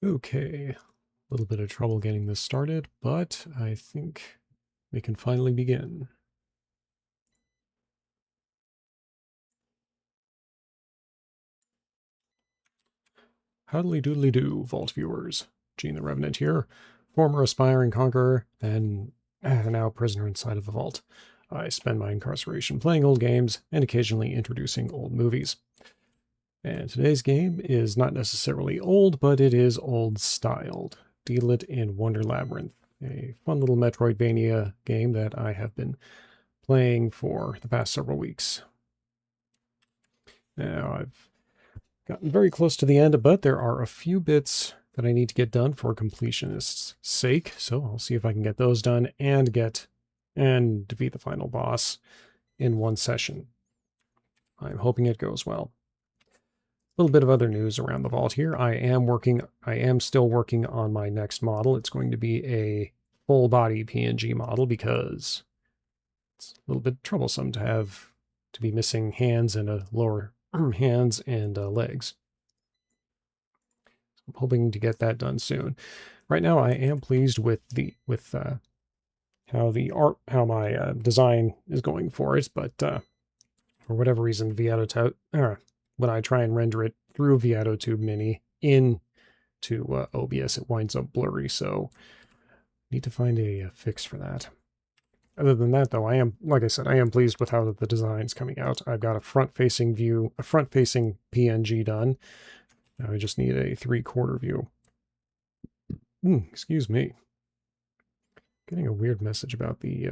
Okay, a little bit of trouble getting this started, but I think we can finally begin. Howdly doodly do, Vault viewers. Gene the Revenant here, former aspiring conqueror and now prisoner inside of the Vault. I spend my incarceration playing old games and occasionally introducing old movies. And today's game is not necessarily old, but it is old-styled. Deedlit in Wonder Labyrinth, a fun little Metroidvania game that I have been playing for the past several weeks. Now, I've gotten very close to the end, but there are a few bits that I need to get done for completionist's sake, so I'll see if I can get those done and defeat the final boss in one session. I'm hoping it goes well. A little bit of other news around the vault here. I am still working on my next model. It's going to be a full body PNG model because it's a little bit troublesome to be missing hands and a lower hands and legs. I'm hoping to get that done soon. Right now, I am pleased with how my design is going for it, but for whatever reason, when I try and render it through ViatoTube Mini into OBS, it winds up blurry. So, need to find a fix for that. Other than that, though, like I said, I am pleased with how the design's coming out. I've got a front-facing PNG done. Now I just need a 3/4 view. Excuse me. Getting a weird message about the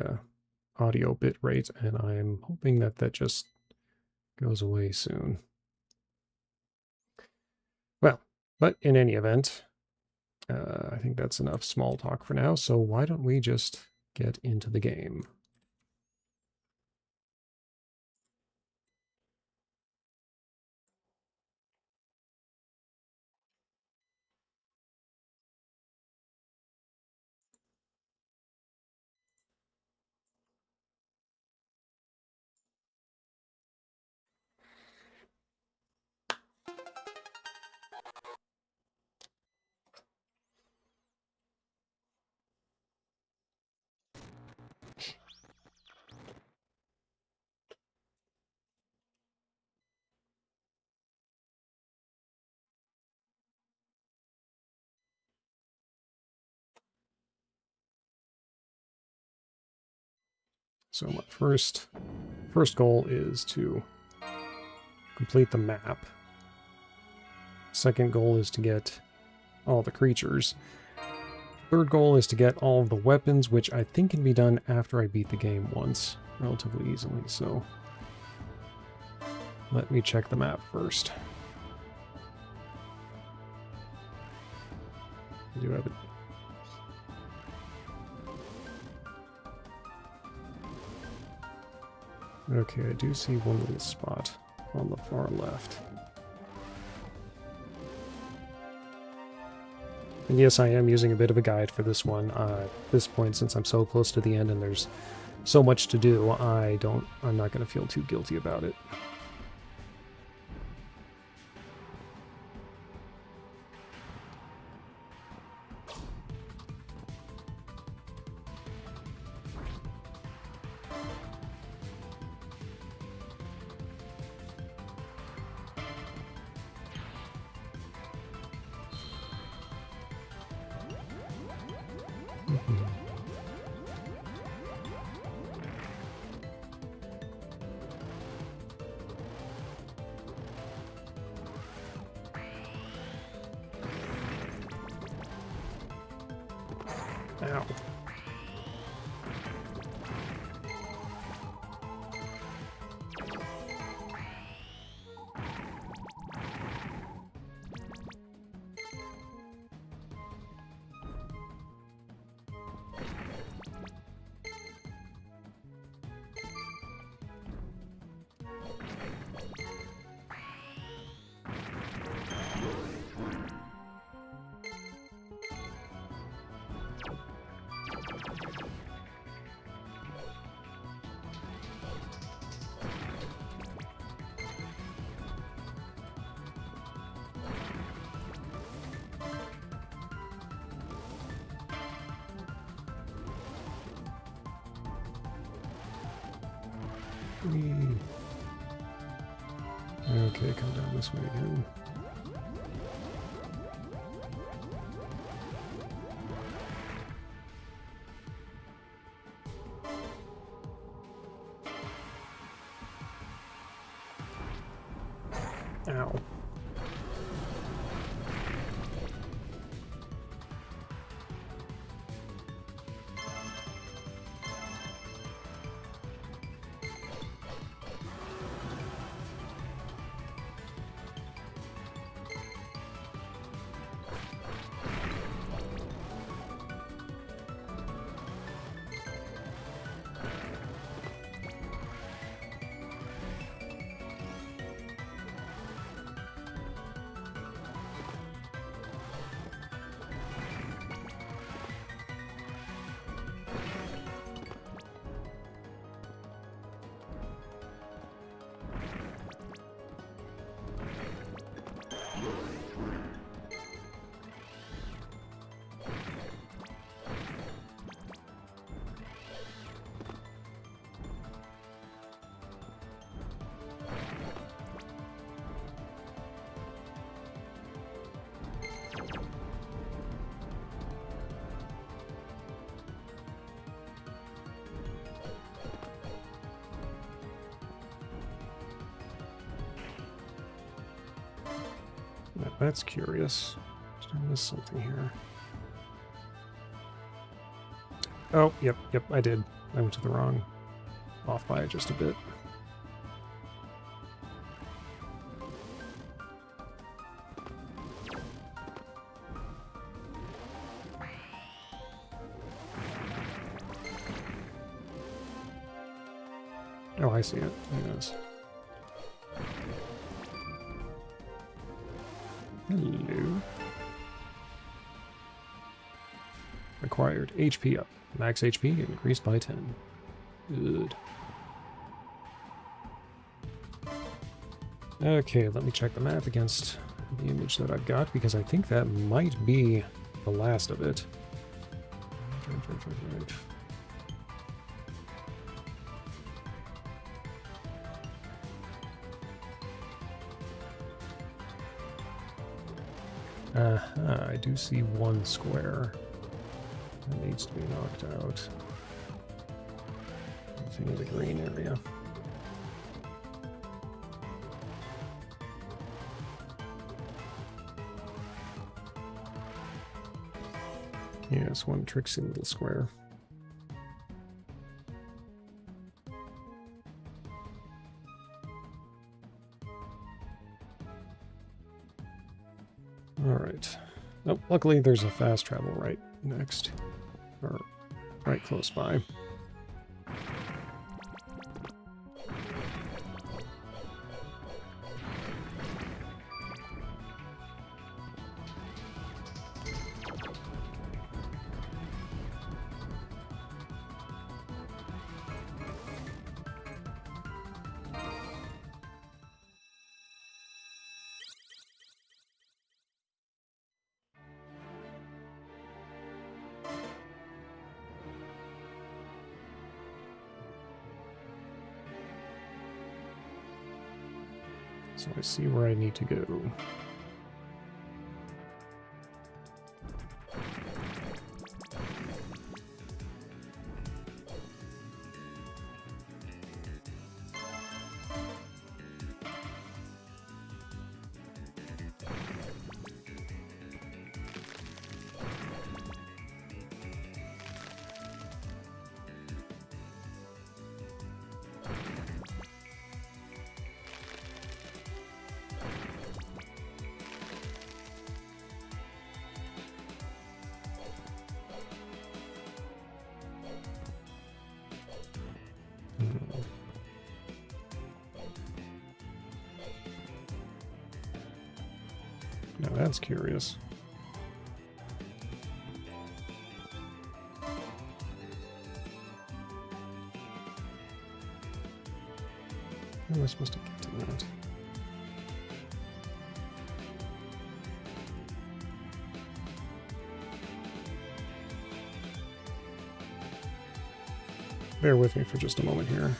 audio bit rate, and I'm hoping that just goes away soon. Well, but in any event, I think that's enough small talk for now, so why don't we just get into the game. So my first goal is to complete the map. Second goal is to get all the creatures. Third goal is to get all of the weapons, which I think can be done after I beat the game once, relatively easily. So let me check the map first. I do have it. Okay, I do see one little spot on the far left. And yes, I am using a bit of a guide for this one. At this point, since I'm so close to the end and there's so much to do, I'm not going to feel too guilty about it. Ow. Whee. Okay, come down this way again. Ow. That's curious. Did I miss something here? Oh, yep, I did. I went to the wrong. Off by just a bit. Oh, I see it. Yes. Hello. Acquired. HP up. Max HP increased by 10. Good. Okay, let me check the map against the image that I've got, because I think that might be the last of it. Right. I do see one square that needs to be knocked out. Anything in the green area. Yes, one tricksy little square. Alright. Oh, luckily there's a fast travel right next. Or right close by. So I see where I need to go. Now that's curious. How am I supposed to get to that? Bear with me for just a moment here.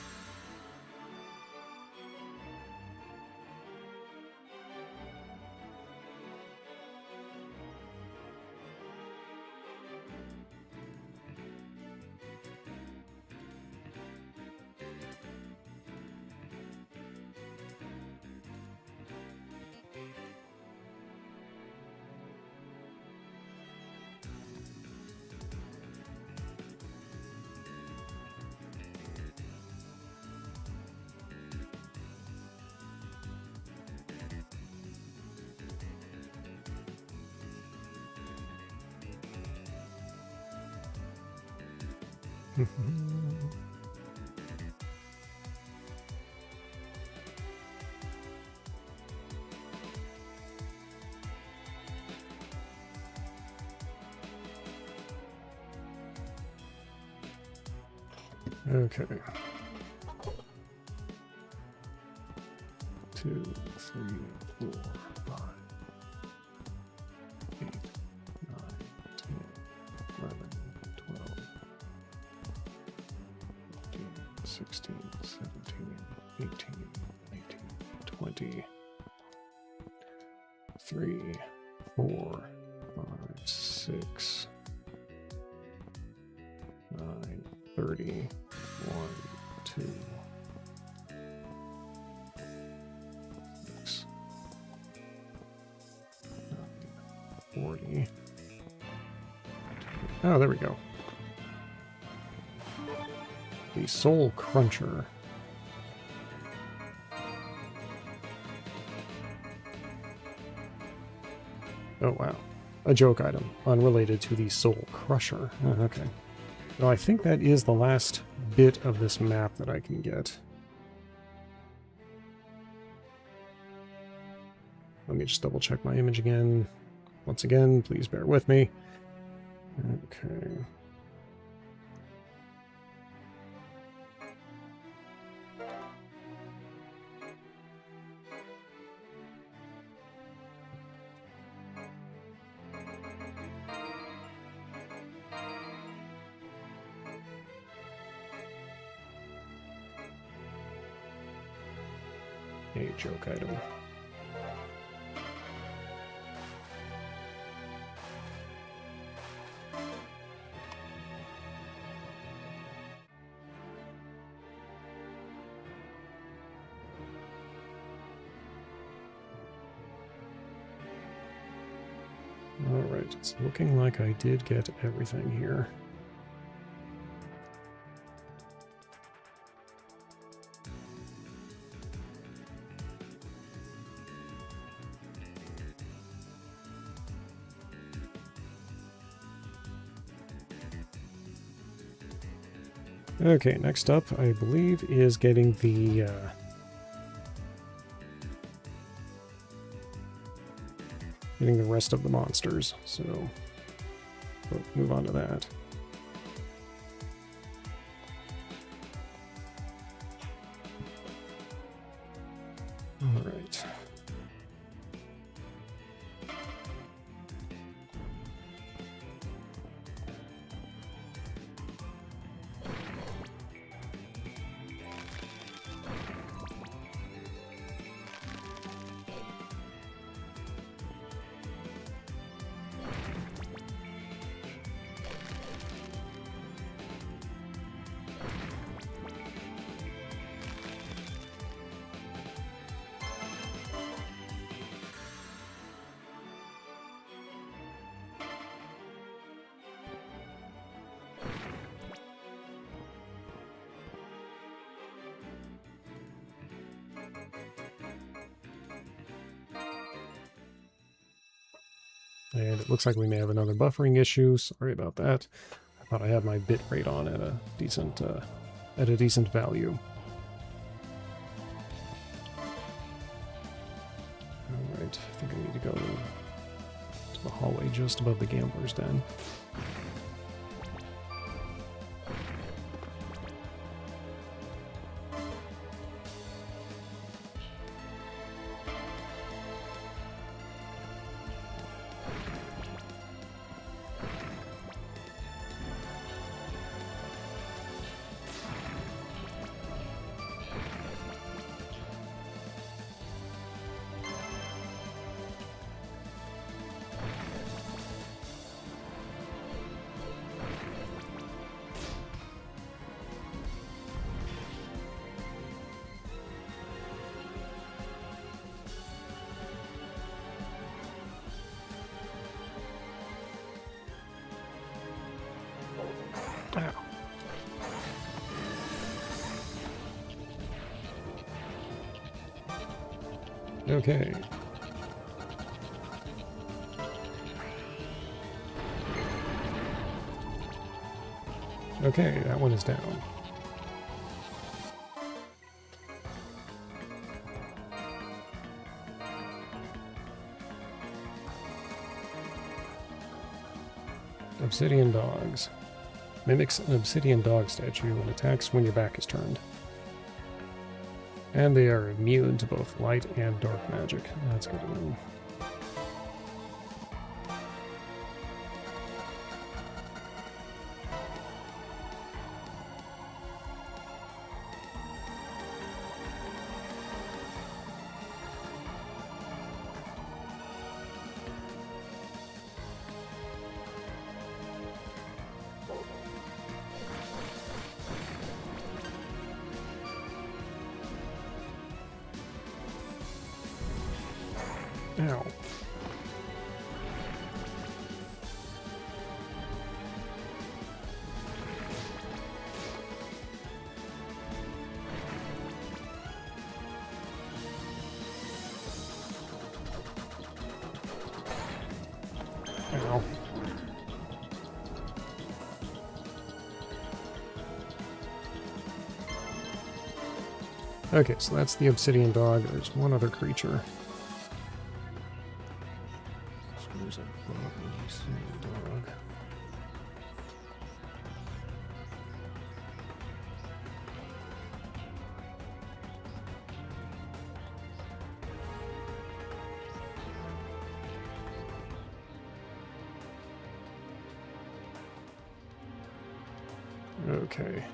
Okay. 2, 3, 4, 5, 8, 9, 10, 11, 12, 15, 16, 17, 18, 19, 20. 3, 4, 5, 6, 9, 30. 1, 2, 6, 9, 40. Oh, there we go. The Soul Cruncher. Oh, wow. A joke item, unrelated to the Soul Crusher. Oh, okay. No, I think that is the last bit of this map that I can get. Let me just double check my image again. Once again, please bear with me. Okay. A joke item. All right, it's looking like I did get everything here. Okay, next up, I believe, is getting the rest of the monsters. So, we'll move on to that. All right. And it looks like we may have another buffering issue. Sorry about that. I thought I had my bit rate on at a decent value. All right, I think I need to go to the hallway just above the gambler's den. Okay. Okay, that one is down. Obsidian dogs. Mimics an obsidian dog statue and attacks when your back is turned. And they are immune to both light and dark magic. That's good to know. Ow. Ow. Okay, so that's the obsidian dog. There's one other creature. There's a obsidian dog. Okay.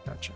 Gotcha.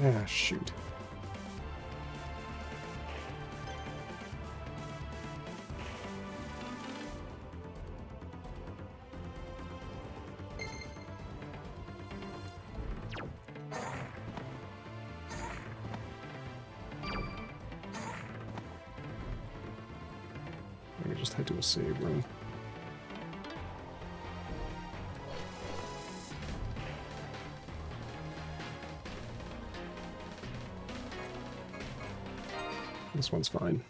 Ah, shoot. Let me just head to a save room. This one's fine.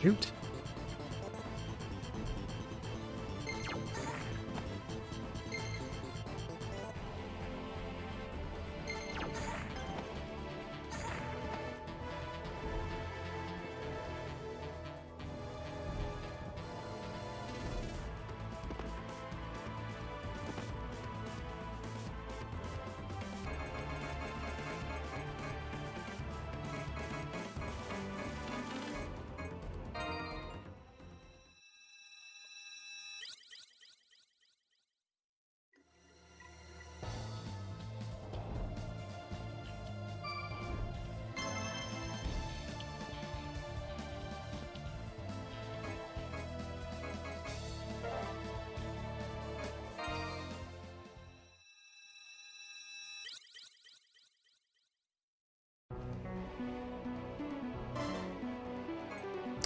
Shoot.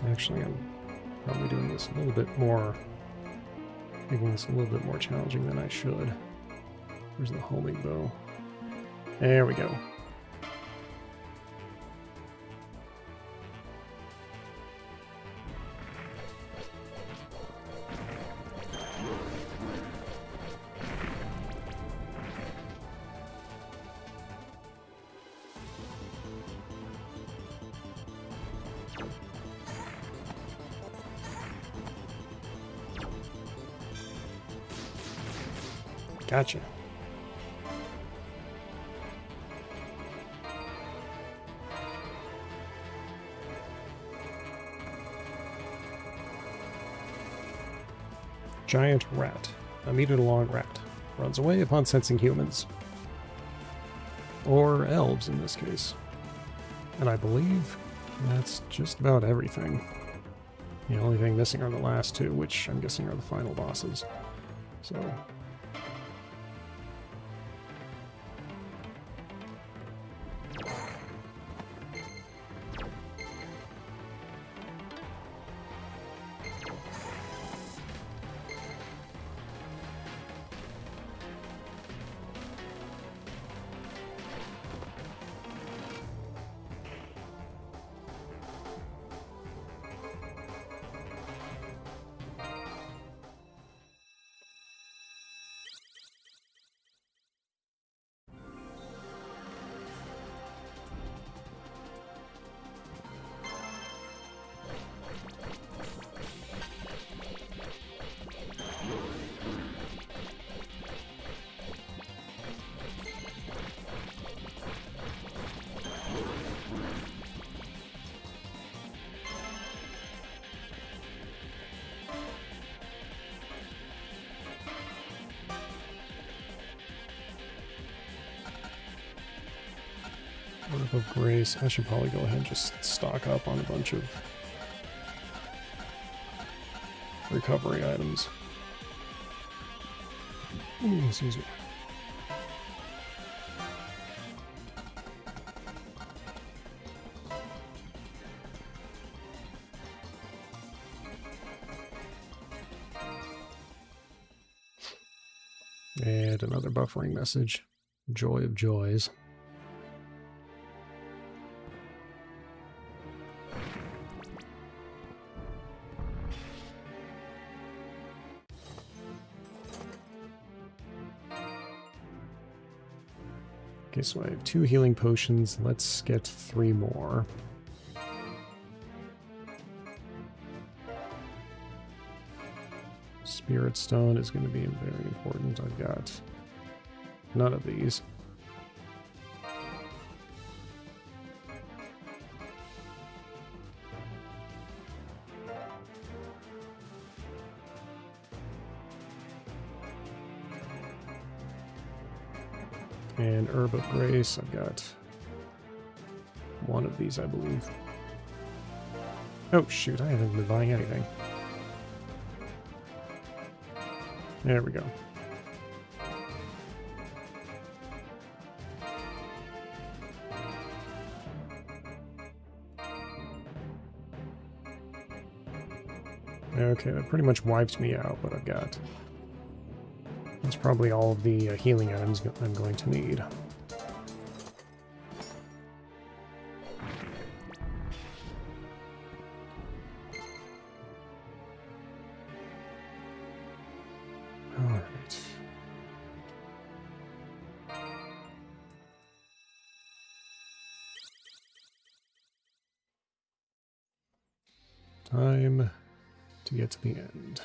Actually, I'm probably doing this a little bit more, making this a little bit more challenging than I should. Where's the homing bow? There we go. Gotcha. Giant rat. A meter-long rat. Runs away upon sensing humans. Or elves, in this case. And I believe that's just about everything. The only thing missing are the last two, which I'm guessing are the final bosses. So... of grace. I should probably go ahead and just stock up on a bunch of recovery items. Excuse me. And another buffering message. Joy of joys. Okay, so I have 2 healing potions. Let's get 3 more. Spirit Stone is going to be very important. I've got none of these. And Herb of Grace, I've got 1 of these, I believe. Oh shoot, I haven't been buying anything. There we go. Okay, that pretty much wipes me out, what I've got. That's probably all of the healing items I'm going to need. time to get to the end.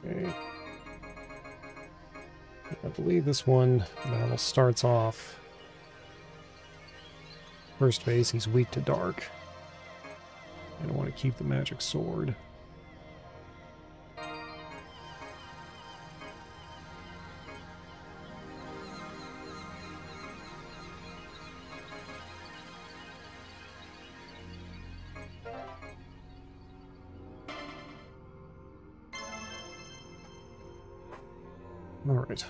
Okay. I believe this one battle starts off. First phase, he's weak to dark. I don't want to keep the magic sword. All right.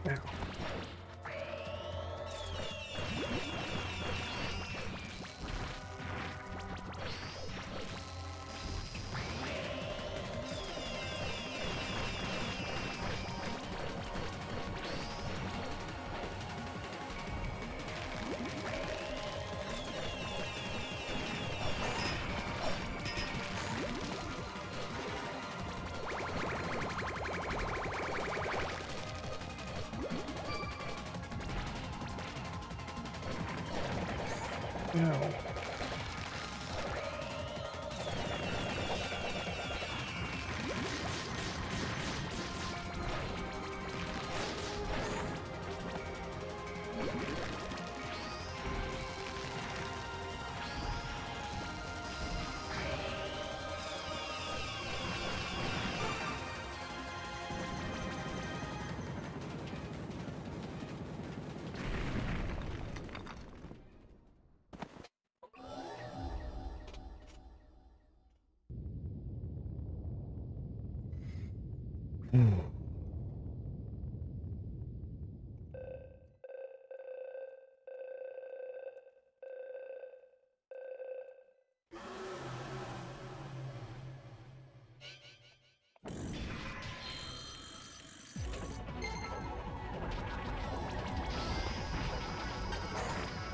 Now. Ow.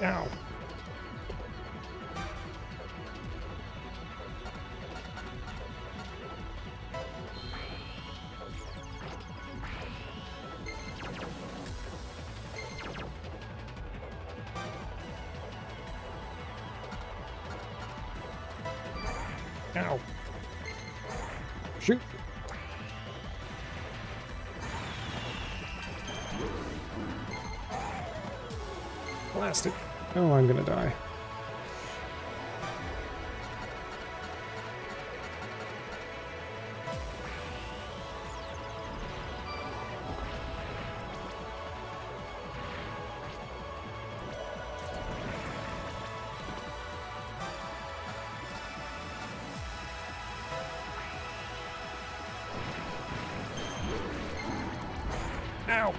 Ow. Ow. Shoot. Blast it. Oh, I'm gonna die. Ow!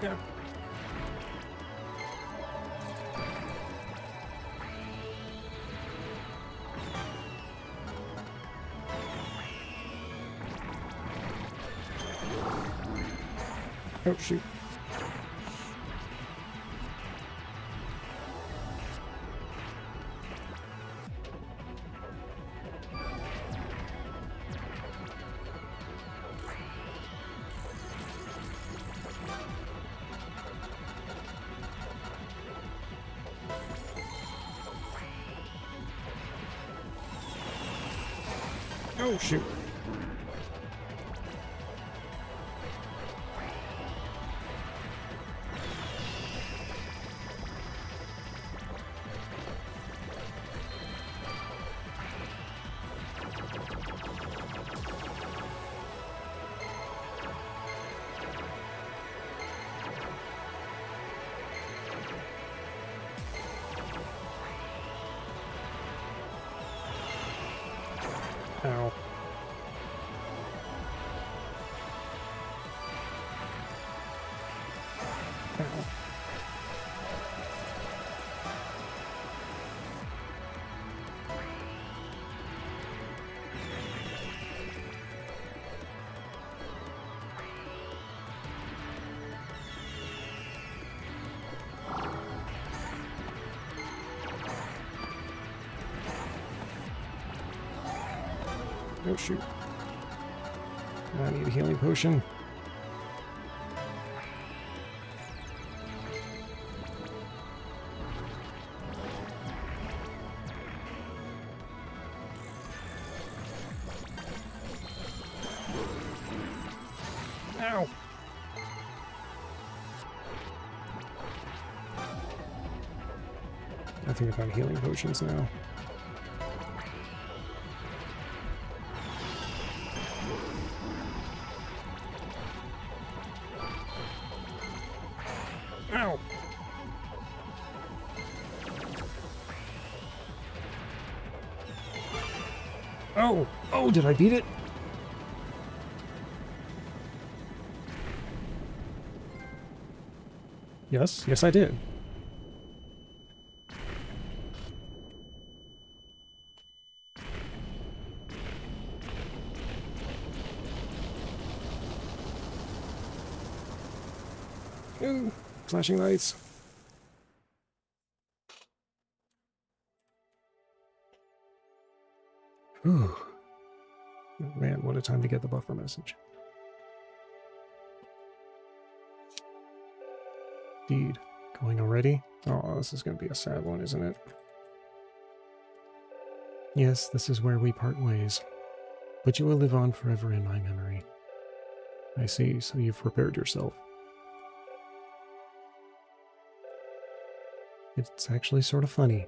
Yeah. Oh, shoot. Oh, shoot. Ow. Ow. Oh, shoot. I need a healing potion. Ow! I think about healing potions now. Ow! Oh! Oh, did I beat it? Yes, yes I did. Ooh, flashing lights. Ooh. Oh, man, what a time to get the buffer message. Deed. Going already? Oh, this is going to be a sad one, isn't it? Yes, this is where we part ways. But you will live on forever in my memory. I see, so you've prepared yourself. It's actually sort of funny.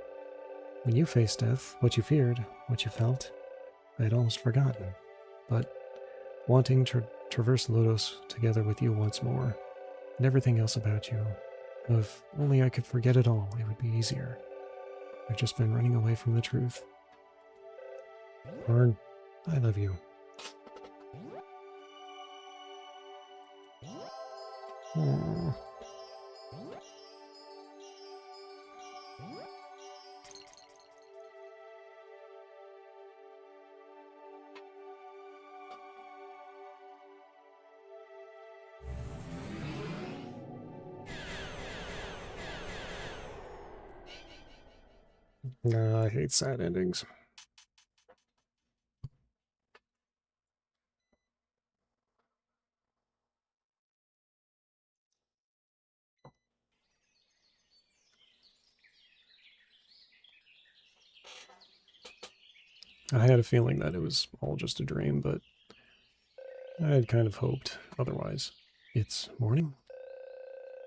When you faced death, what you feared, what you felt, I had almost forgotten. But wanting to traverse Lodos together with you once more, and everything else about you, if only I could forget it all, it would be easier. I've just been running away from the truth. Arn, I love you. Aww. I hate sad endings. I had a feeling that it was all just a dream, but I had kind of hoped otherwise. It's morning?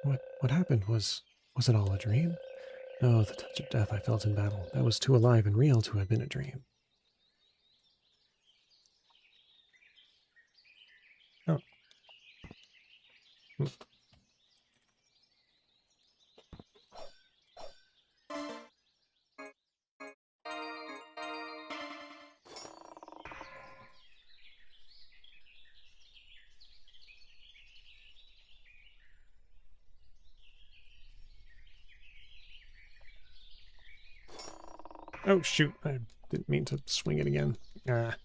What happened? Was it all a dream? No, the touch of death I felt in battle. That was too alive and real to have been a dream. Oh. Hmm. Oh, shoot. I didn't mean to swing it again. Ah.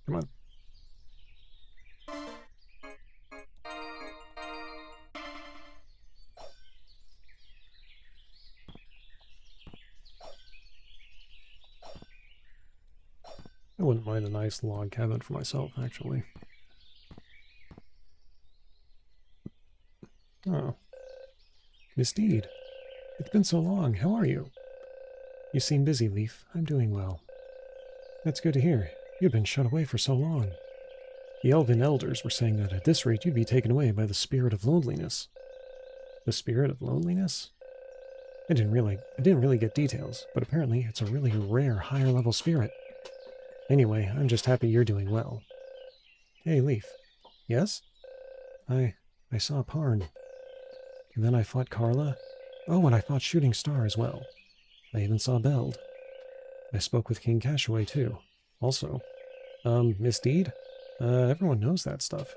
Come on. I wouldn't mind a nice log cabin for myself, actually. Oh. Miss Deed. It's been so long. How are you? You seem busy, Leaf. I'm doing well. That's good to hear. You've been shut away for so long. The elven elders were saying that at this rate you'd be taken away by the spirit of loneliness. The spirit of loneliness? I didn't really get details, but apparently it's a really rare higher level spirit. Anyway, I'm just happy you're doing well. Hey, Leaf. Yes? I saw Parn. And then I fought Carla. Oh, and I fought Shooting Star as well. I even saw Beld. I spoke with King Cashaway too. Also. Miss Deed? Everyone knows that stuff.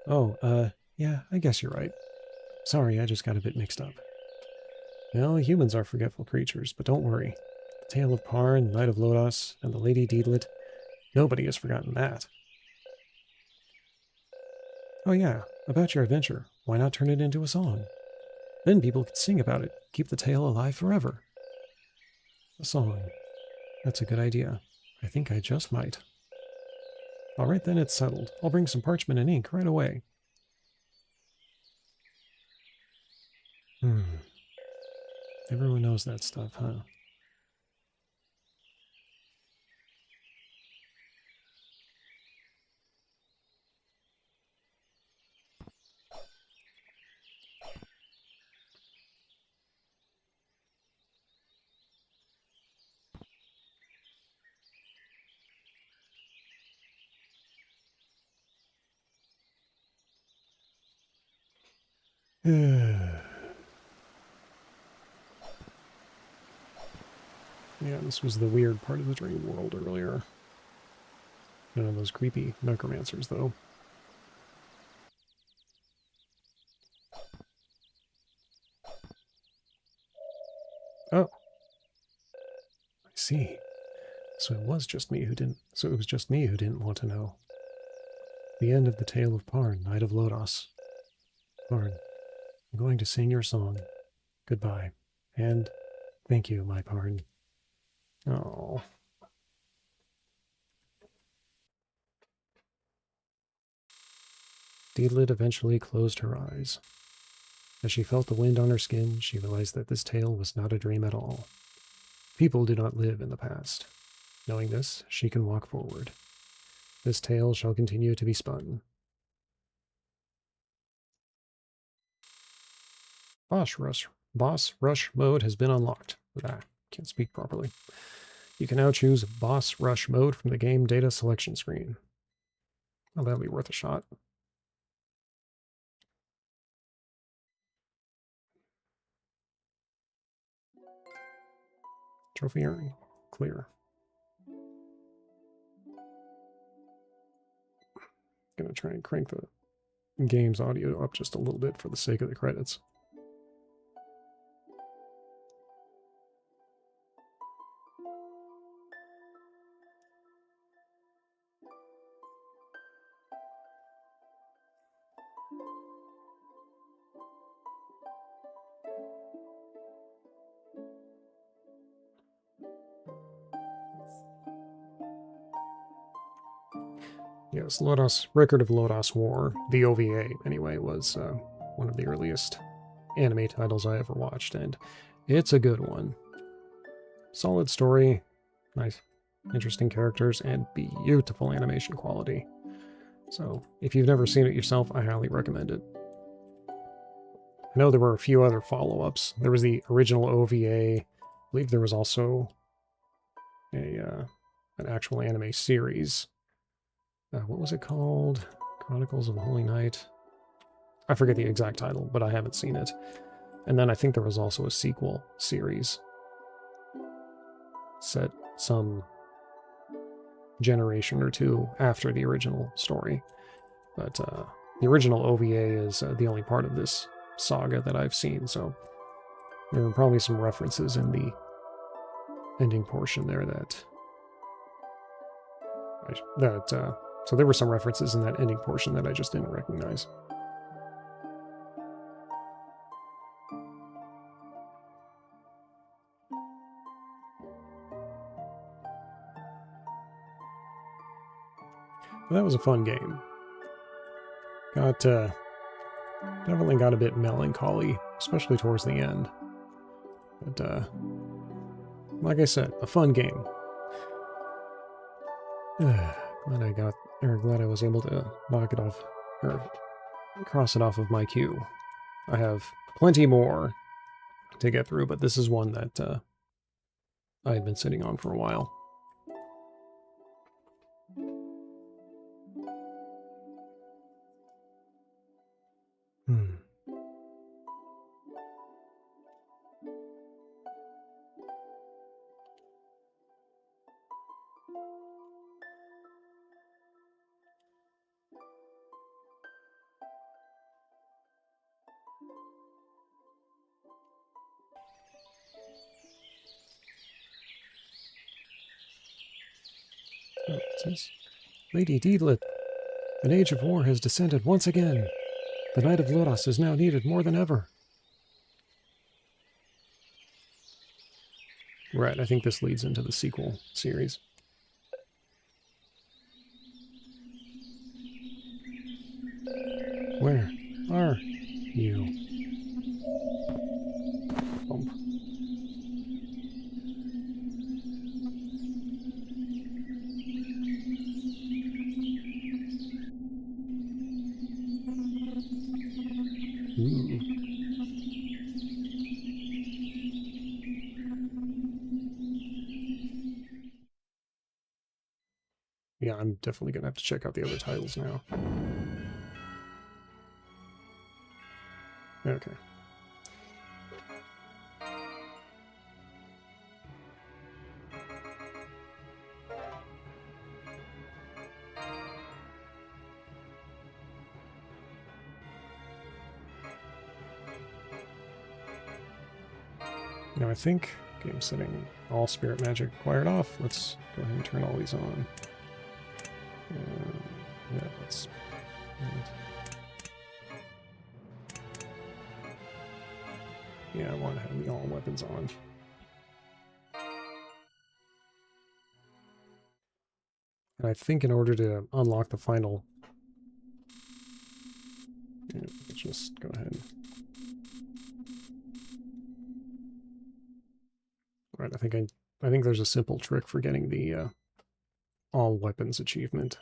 Oh, yeah, I guess you're right. Sorry, I just got a bit mixed up. Well, humans are forgetful creatures, but don't worry. The Tale of Parn, Knight of Lodos, and the Lady Deedlit, nobody has forgotten that. Oh yeah, about your adventure. Why not turn it into a song? Then people could sing about it, keep the tale alive forever. A song. That's a good idea. I think I just might. Alright then, it's settled. I'll bring some parchment and ink right away. Everyone knows that stuff, huh? Yeah, this was the weird part of the dream world earlier. None of those creepy necromancers, though. Oh. I see. So it was just me who didn't... So it was just me who didn't want to know. The end of the Tale of Parn, Knight of Lodos. Parn, I'm going to sing your song. Goodbye. And thank you, my Parn. Oh. Deedlit eventually closed her eyes. As she felt the wind on her skin, she realized that this tale was not a dream at all. People do not live in the past. Knowing this, she can walk forward. This tale shall continue to be spun. Boss Rush mode has been unlocked. Can't speak properly. You can now choose Boss Rush mode from the game data selection screen. Well, that'll be worth a shot. Trophy earned. Clear. Gonna try and crank the game's audio up just a little bit for the sake of the credits. Yes, Record of Lodos War, the OVA, anyway, was one of the earliest anime titles I ever watched, and it's a good one. Solid story, nice, interesting characters, and beautiful animation quality. So, if you've never seen it yourself, I highly recommend it. I know there were a few other follow-ups. There was the original OVA. I believe there was also an actual anime series. What was it called? Chronicles of the Holy Knight. I forget the exact title, but I haven't seen it. And then I think there was also a sequel series set some generation or two after the original story. But the original OVA is the only part of this saga that I've seen, so there are probably some references in the ending portion there so there were some references in that ending portion that I just didn't recognize. But that was a fun game. Definitely got a bit melancholy, especially towards the end. But, like I said, a fun game. Glad I was able to knock it off, or cross it off of my queue. I have plenty more to get through, but this is one that I had been sitting on for a while. Oh, what's this? Lady Deedlit, an age of war has descended once again. The Knight of Lodos is now needed more than ever. Right, I think this leads into the sequel series. Where are you? Bump. Ooh. Yeah, I'm definitely gonna have to check out the other titles now. Okay. Now I think game setting, all spirit magic acquired off. Let's go ahead and turn all these on. Yeah, let's. Yeah, I want to have the all weapons on. And I think in order to unlock the final, yeah, let's just go ahead. Right, I think there's a simple trick for getting the all weapons achievement.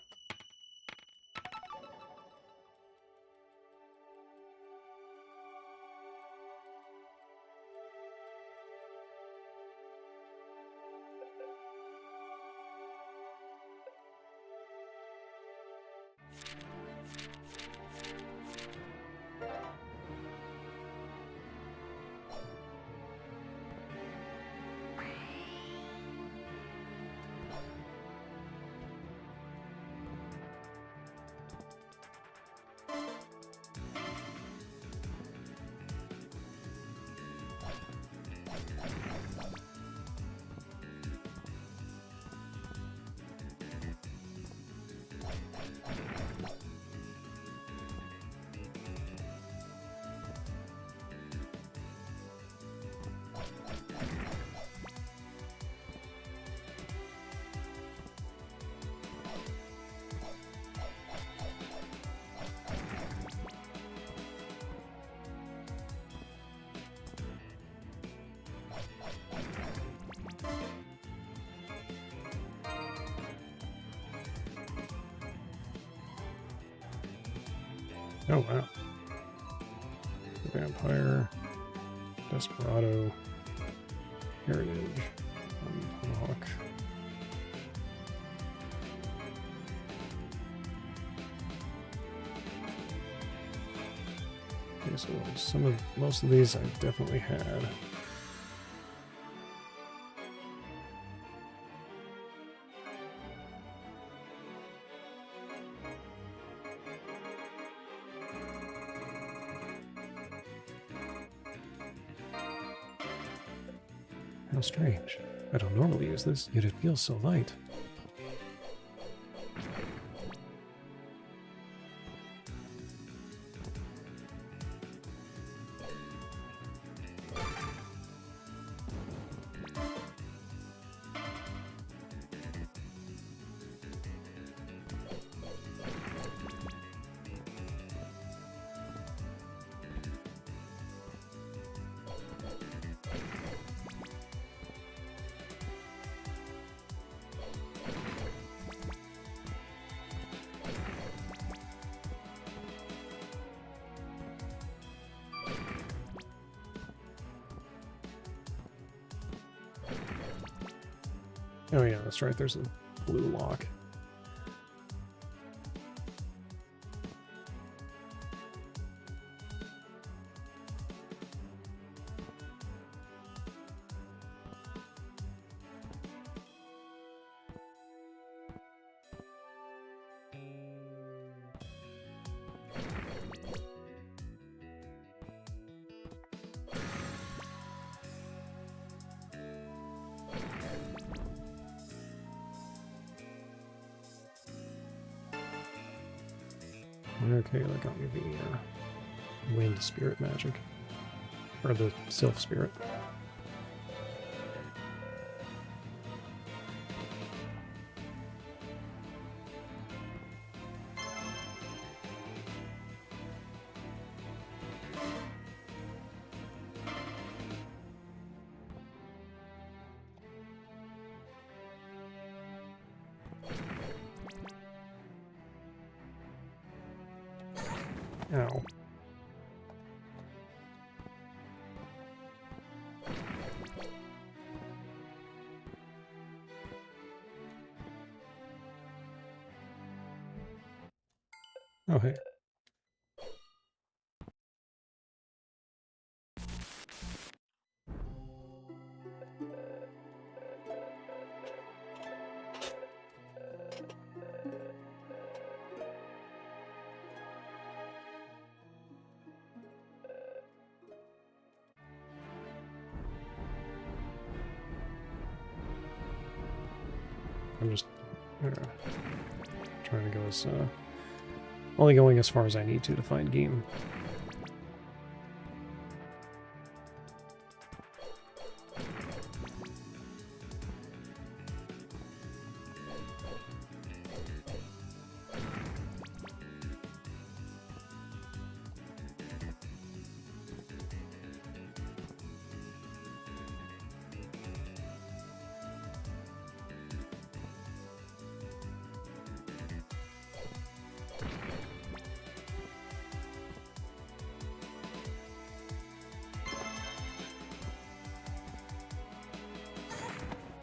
Oh, wow. Vampire, Desperado, Heritage, Hawk. Okay, so most of these I definitely had. How strange. I don't normally use this, yet it feels so light. Oh yeah, that's right, there's a blue lock. Okay, that got me the wind spirit magic. Or the sylph spirit. Ow. Oh, hey. I'm just trying to go as only going as far as I need to find game.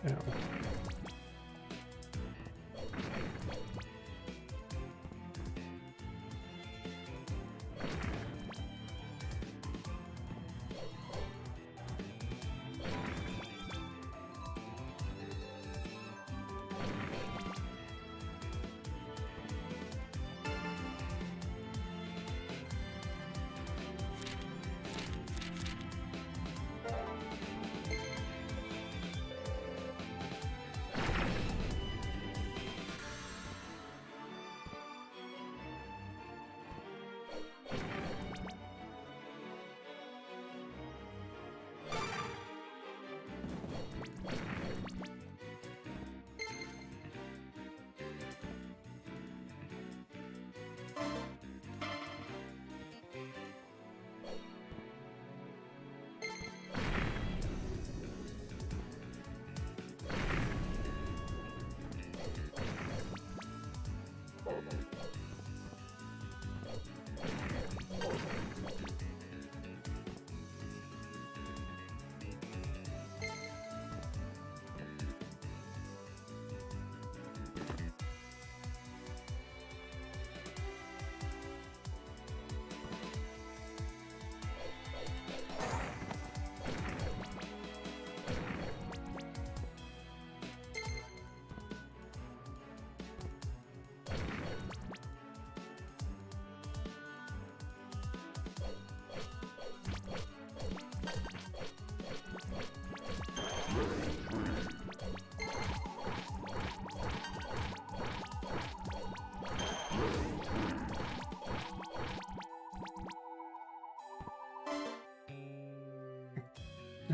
Ow.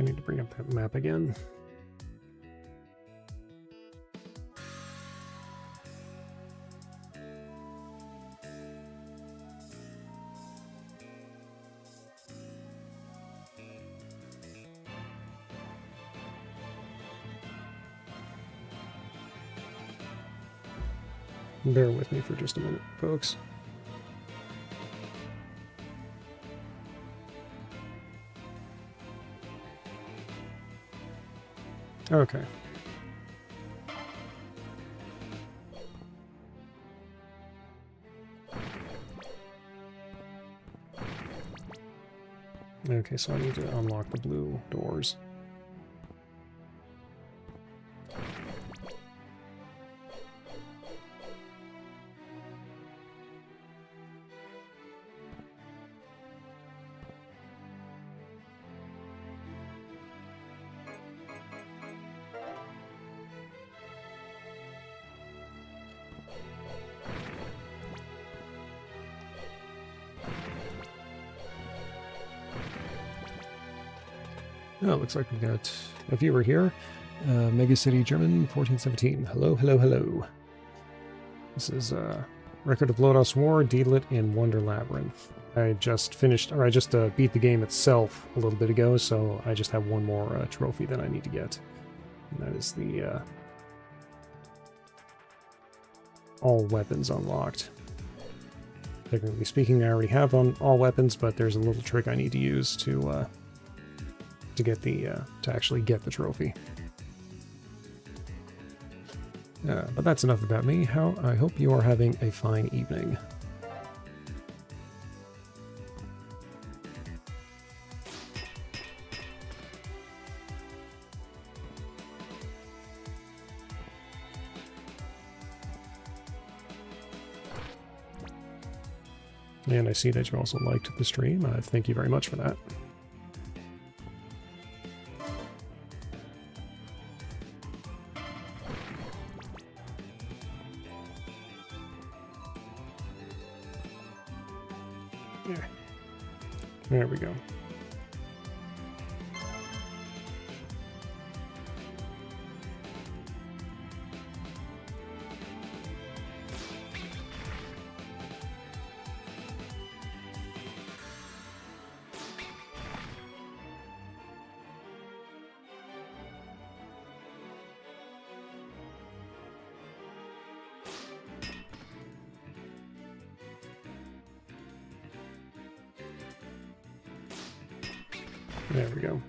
I need to bring up that map again. Bear with me for just a minute, folks. Okay. Okay, so I need to unlock the blue doors. Oh, looks like we've got a viewer here. Mega City German 1417. Hello, hello, hello. This is Record of Lodos War, Deedlit, and Wonder Labyrinth. I just finished, or I just beat the game itself a little bit ago, so I just have one more trophy that I need to get. And that is the all weapons unlocked. Technically speaking, I already have on all weapons, but there's a little trick I need to use to get the to actually get the trophy. But that's enough about me. I hope you are having a fine evening. And I see that you also liked the stream. Thank you very much for that. There we go. There we go.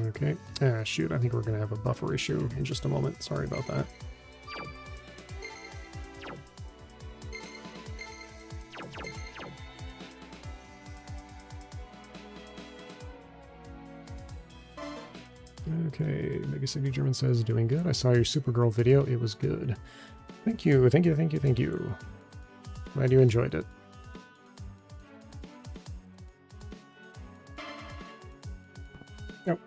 Okay. Shoot, I think we're going to have a buffer issue in just a moment. Sorry about that. Okay, Mega City German says, doing good. I saw your Supergirl video. It was good. Thank you, thank you, thank you, thank you. Glad you enjoyed it. Yep.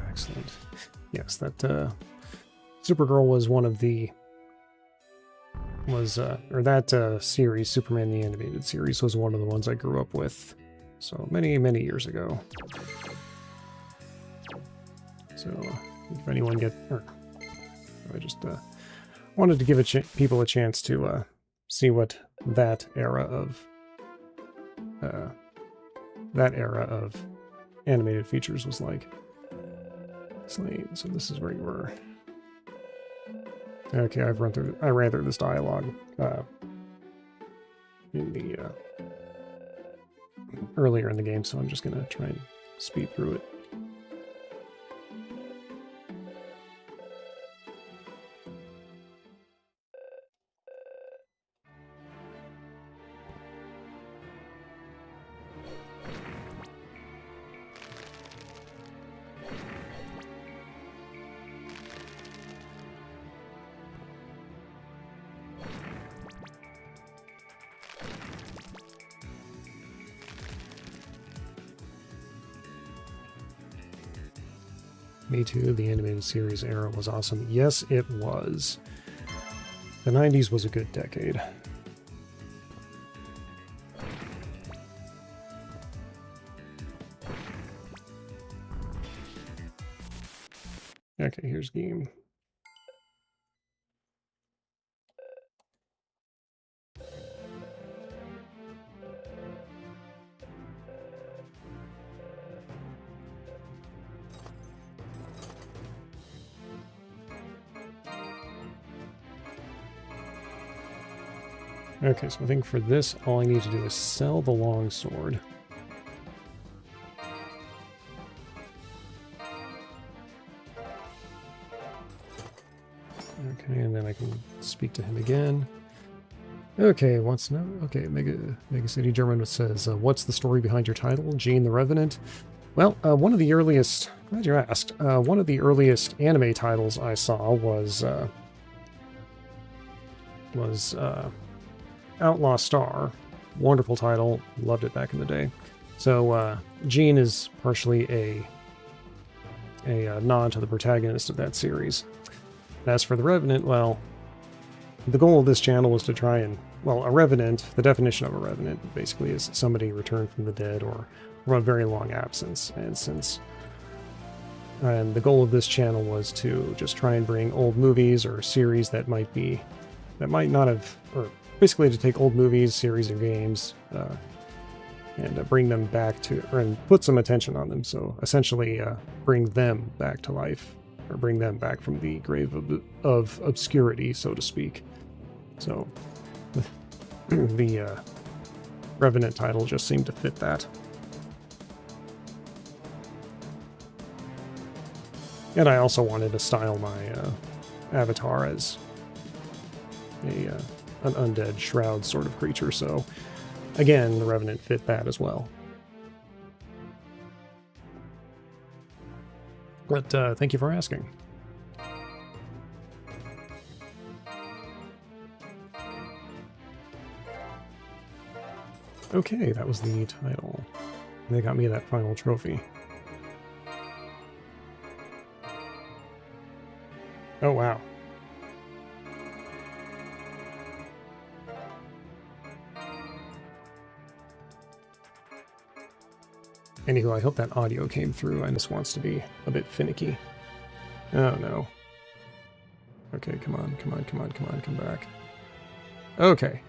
Excellent. Yes, that Supergirl was one of the series, Superman the Animated Series, was one of the ones I grew up with. So many, many years ago. So if anyone I just wanted to give people a chance to see what that era of animated features was like. So this is where you were. Okay, I ran through this dialogue in the earlier in the game, so I'm just gonna try and speed through it. Me too. The animated series era was awesome. Yes, it was. The 90s was a good decade. Okay, here's game. Okay, so I think for this, all I need to do is sell the longsword. Okay, and then I can speak to him again. Okay, what's now? Okay, Mega City German says, what's the story behind your title, Gene the Revenant? Well, one of the earliest, glad you asked, one of the earliest anime titles I saw was Outlaw Star. Wonderful title, loved it back in the day. So Gene is partially a nod to the protagonist of that series. As for the Revenant, well, the goal of this channel was to try and, well, a Revenant, the definition of a Revenant basically is somebody returned from the dead or from a very long absence. And the goal of this channel was to just try and bring old movies or series that might not have, or basically to take old movies, series, or games, and bring them back to, and put some attention on them. So essentially bring them back to life, or bring them back from the grave of obscurity, so to speak. So the Revenant title just seemed to fit that. And I also wanted to style my avatar as an undead shroud sort of creature, so again, the Revenant fit that as well. But thank you for asking. Okay, that was the title. And they got me that final trophy. Oh, wow. Anywho, I hope that audio came through. And this wants to be a bit finicky. Oh, no. Okay, come on, come back. Okay.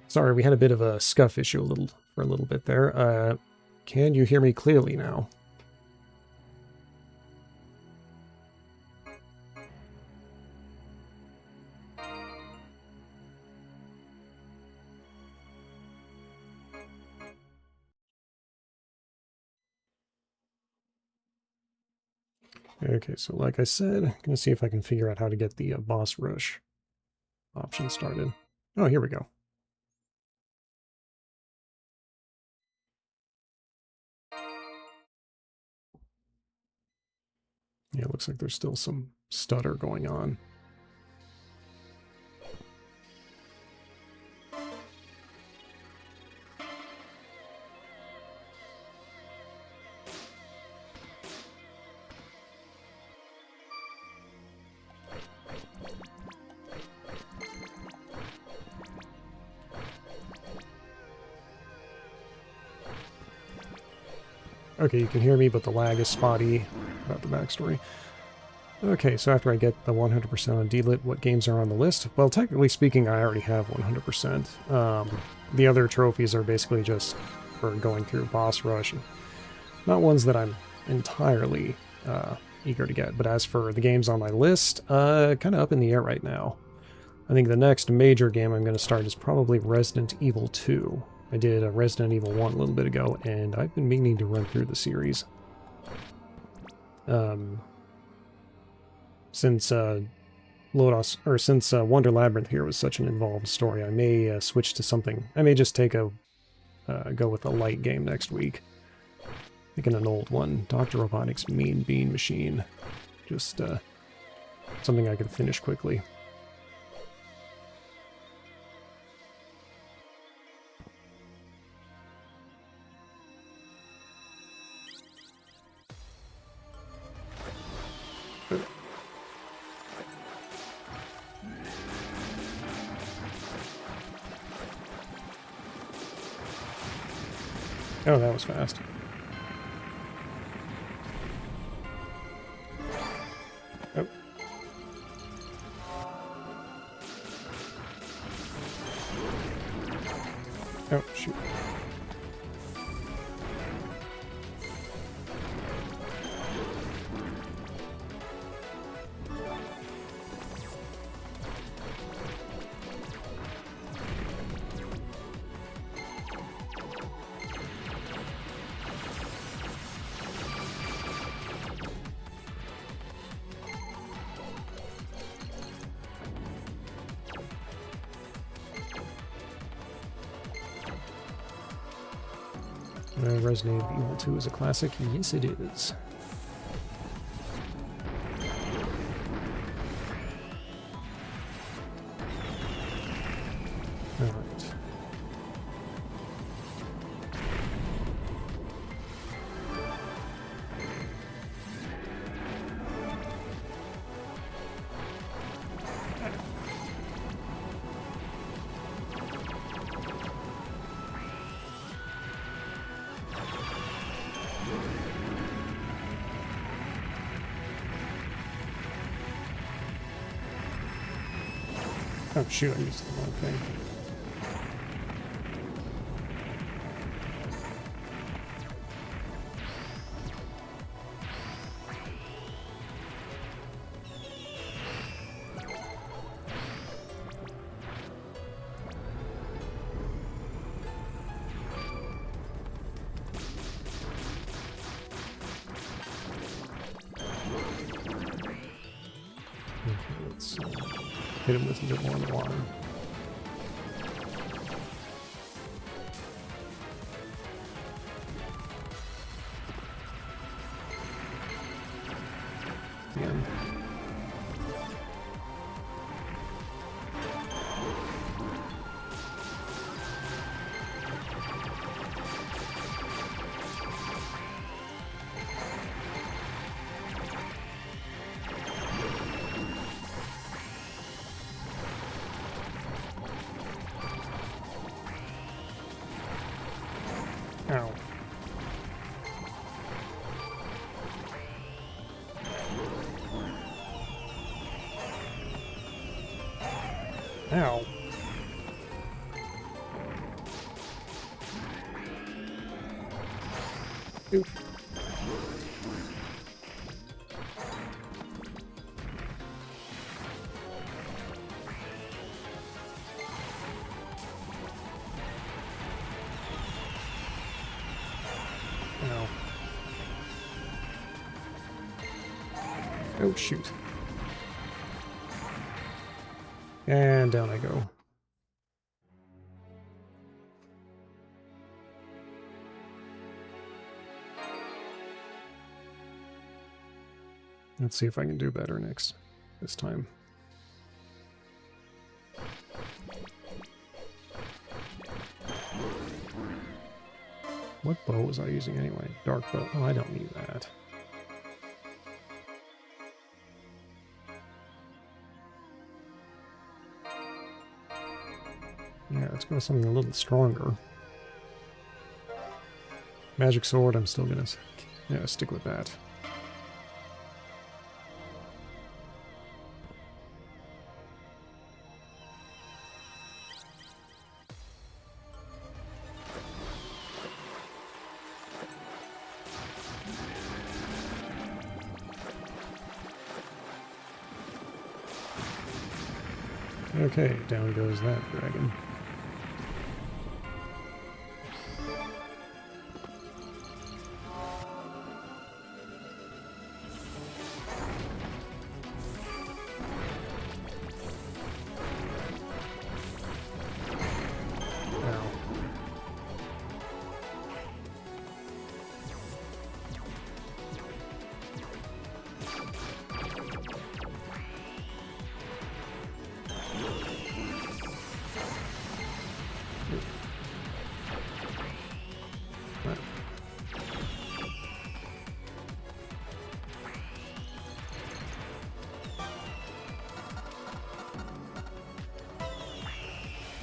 Sorry, we had a bit of a scuff issue for a little bit there. Can you hear me clearly now? Okay, so like I said, I'm going to see if I can figure out how to get the boss rush option started. Oh, here we go. Yeah, it looks like there's still some stutter going on. Okay, you can hear me, but the lag is spotty about the backstory. Okay, so after I get the 100% on Deedlit, what games are on the list? Well, technically speaking, I already have 100%. The other trophies are basically just for going through boss rush. Not ones that I'm entirely eager to get, but as for the games on my list, kind of up in the air right now. I think the next major game I'm going to start is probably Resident Evil 2. I did a Resident Evil 1 a little bit ago, and I've been meaning to run through the series. Since Wonder Labyrinth here was such an involved story, I may switch to something. I may just take go with a light game next week. Thinking an old one, Dr. Robotnik's Mean Bean Machine. Just something I could finish quickly. Oh, that was fast. Oh. Oh, shoot. Resident Evil 2 is a classic. Yes, it is. All right. Oh shoot, I used the wrong thing. Okay, let's hit him with a bit more in the water. Again. Ow. Ow. Oop. Ow. Oh, shoot. And down I go. Let's see if I can do better this time. What bow was I using anyway? Dark bow. Oh, I don't need that. Yeah, let's go with something a little stronger. Magic sword, I'm still gonna stick with that. Okay, down goes that dragon.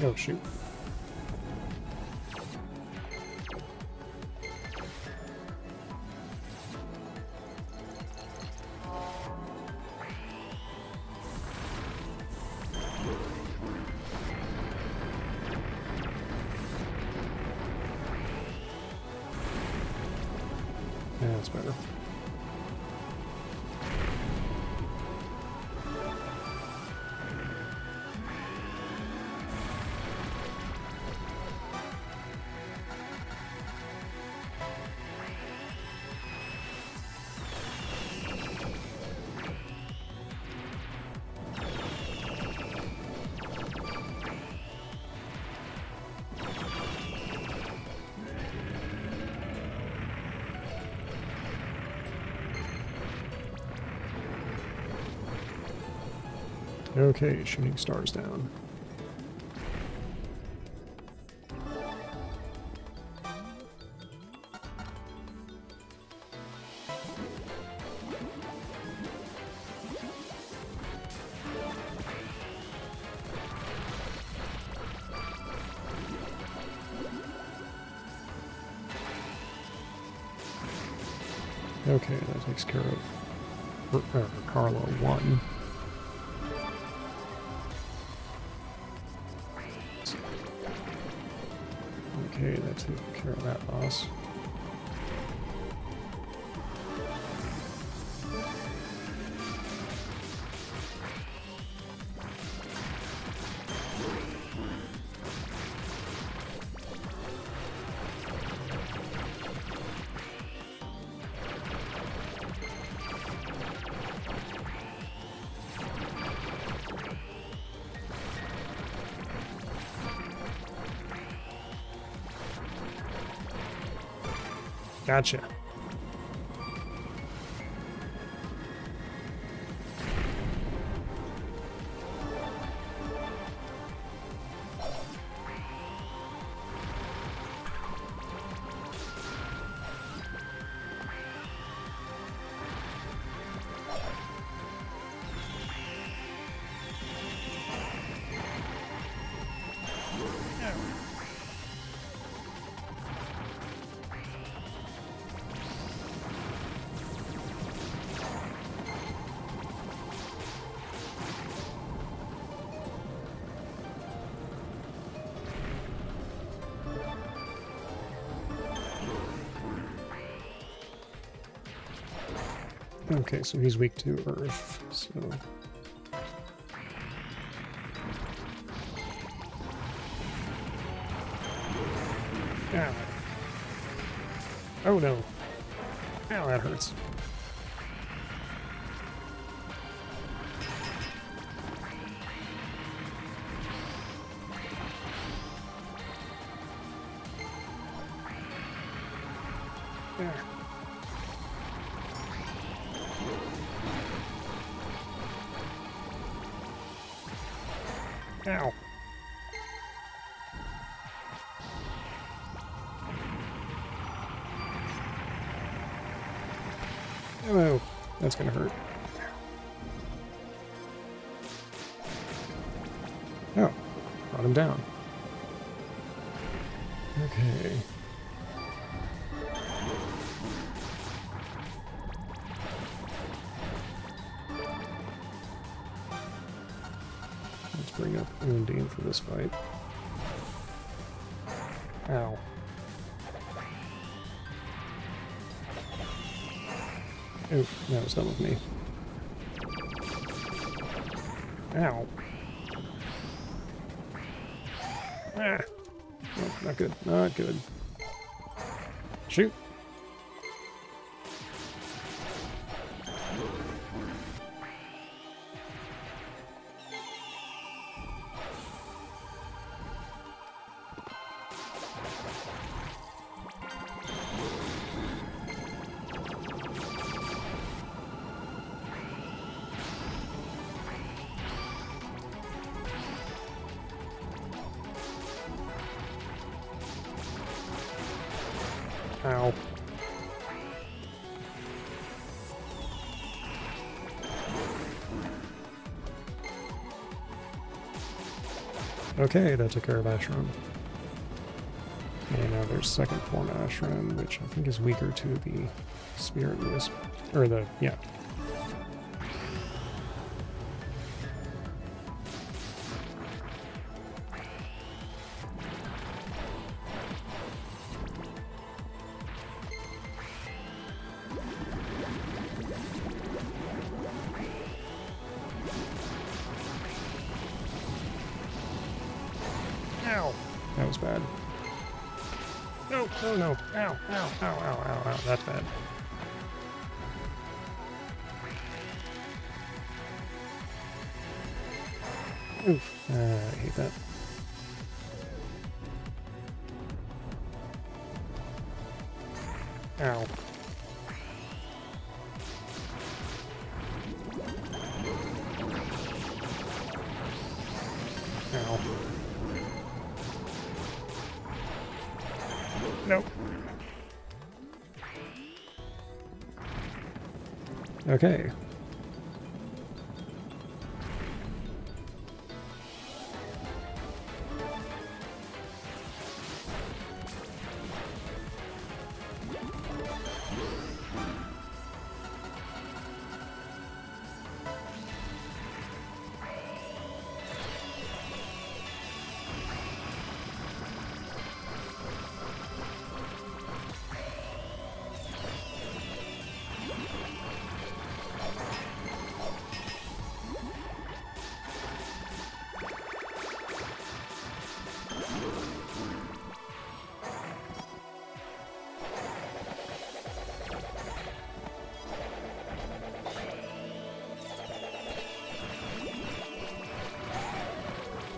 Oh, shoot. Yeah, that's better. Okay, shooting stars down. Okay, that takes care of Carlo 1. Okay, that took care of that boss. Gotcha. Okay, so he's weak to Earth, so... Ow. Oh no. Ow, that hurts. Yeah. Ow. Oh, that's gonna hurt. Oh, brought him down. Okay. Let's bring up Undine for this fight. Ow. Oof, that was done with me. Ow. Ah. Oh, not good. Not good. Shoot. Ow. Okay, that took care of Ashram. And now there's second form Ashram, which I think is weaker to the Spirit Wisp. Or the, yeah. was bad. No, no, no. Ow, ow, ow, ow, ow, ow. That's bad. Oof. I hate that. Ow. Ow. Nope. Okay.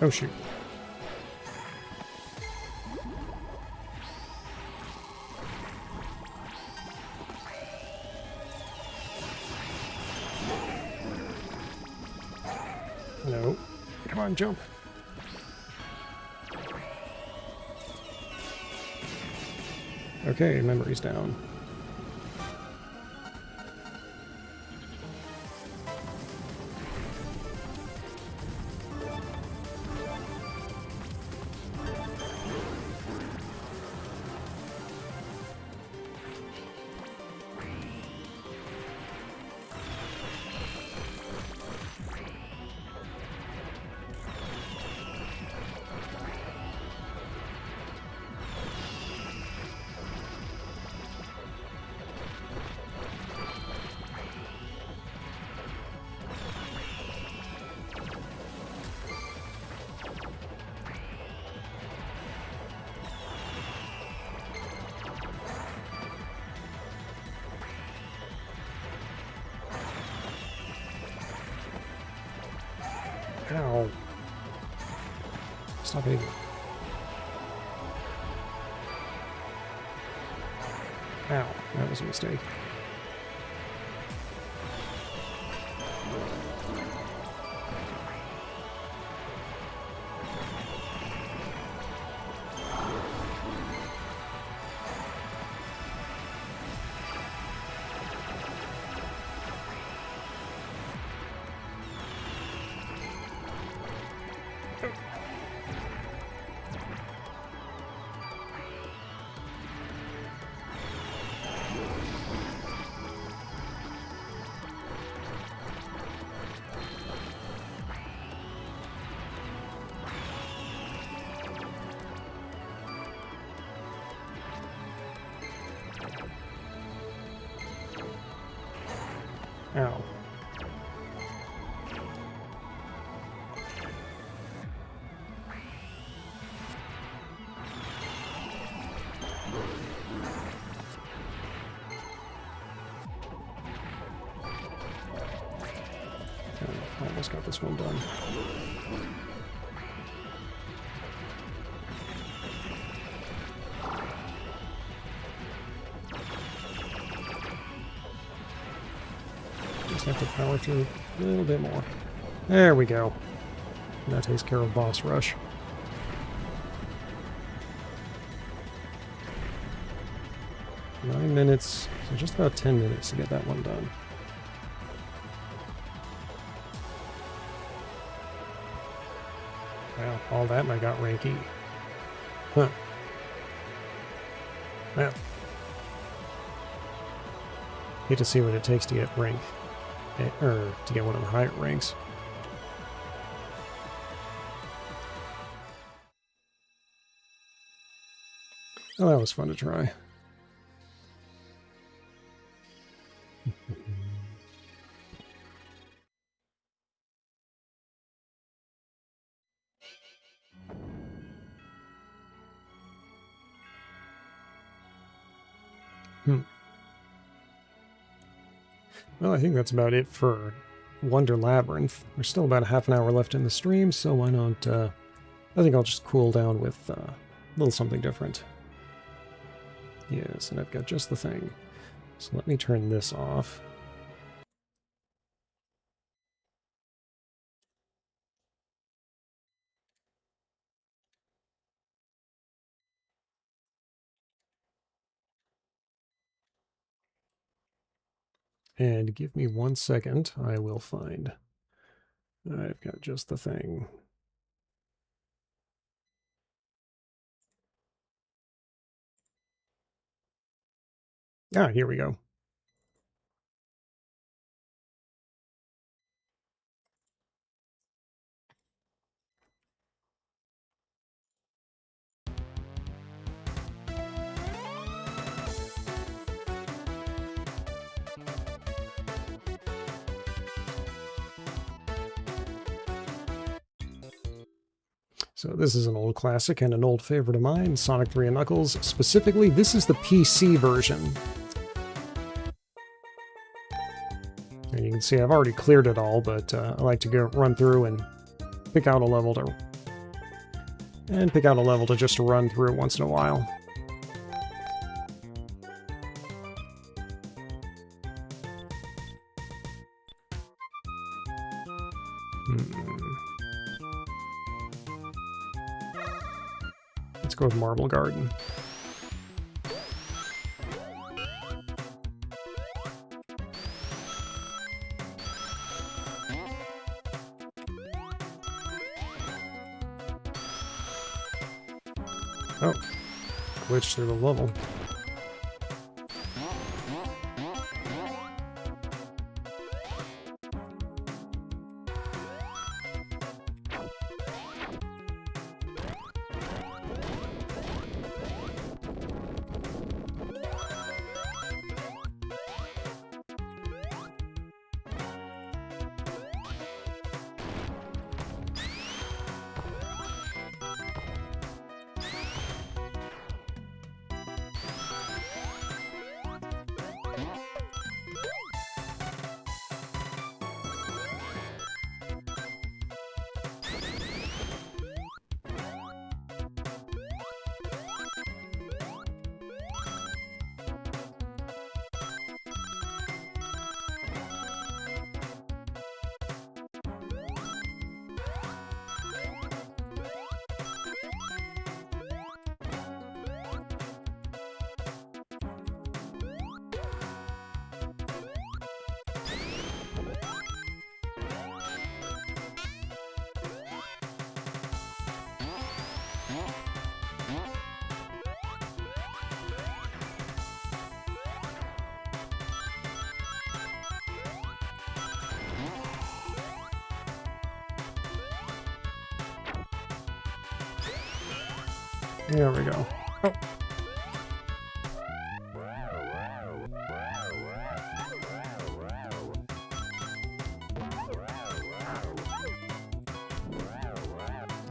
Oh, shoot. No. Come on, jump. Okay, memory's down. Ow. Stop hitting me. Ow. That was a mistake. Ow. I almost got this one done. Just have to power through a little bit more. There we go. And that takes care of boss rush. Minutes, so just about 10 minutes to get that one done. Wow, all that and I got rank E. Huh. Well. Hate to see what it takes to get rank, or to get one of the higher ranks. Oh, that was fun to try. Well, I think that's about it for Wonder Labyrinth. There's still about a half an hour left in the stream, so why not... I think I'll just cool down with a little something different. Yes, and I've got just the thing. So let me turn this off. And give me 1 second, I will find. I've got just the thing. Ah, here we go. So this is an old classic and an old favorite of mine, Sonic 3 and Knuckles. Specifically, this is the PC version. And you can see I've already cleared it all, but I like to run through and pick out a level to just run through once in a while. Let's go with Marble Garden. Oh, glitched through the level. There we go. Oh.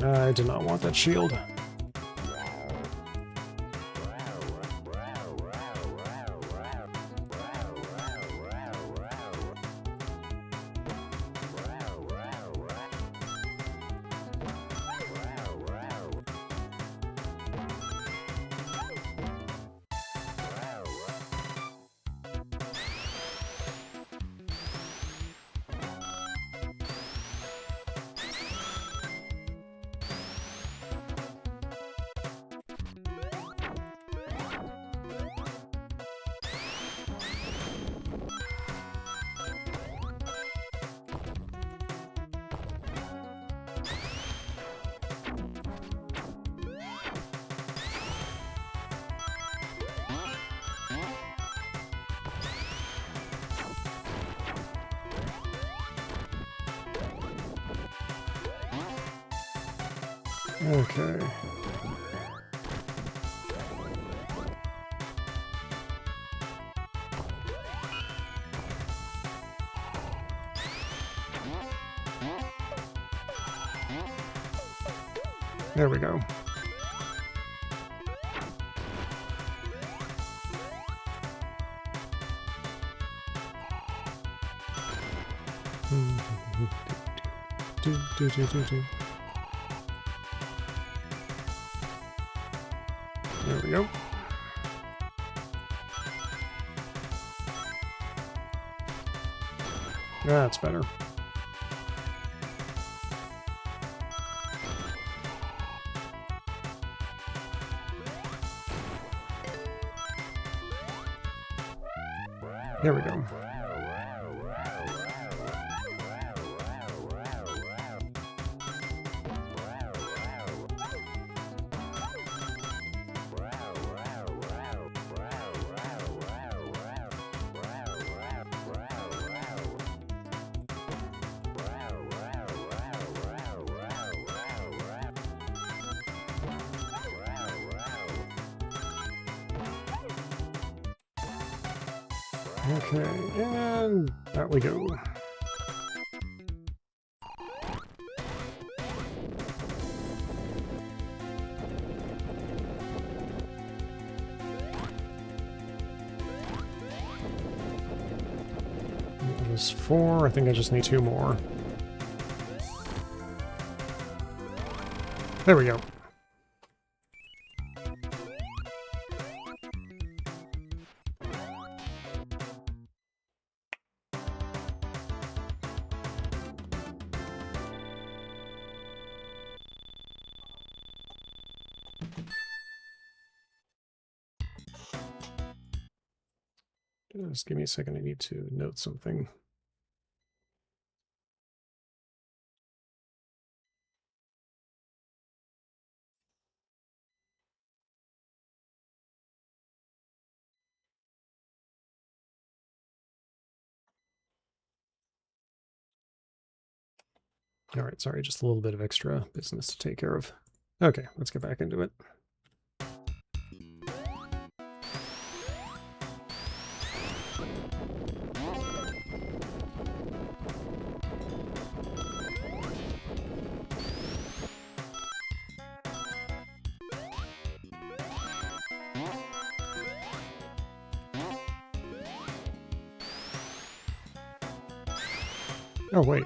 I did not want that shield. Okay. There we go. There we go. That's better. There we go. Okay, and out we go. That was 4. I think I just need 2 more. There we go. Just give me a second, I need to note something. All right, sorry, just a little bit of extra business to take care of. Okay, let's get back into it. Oh, wait.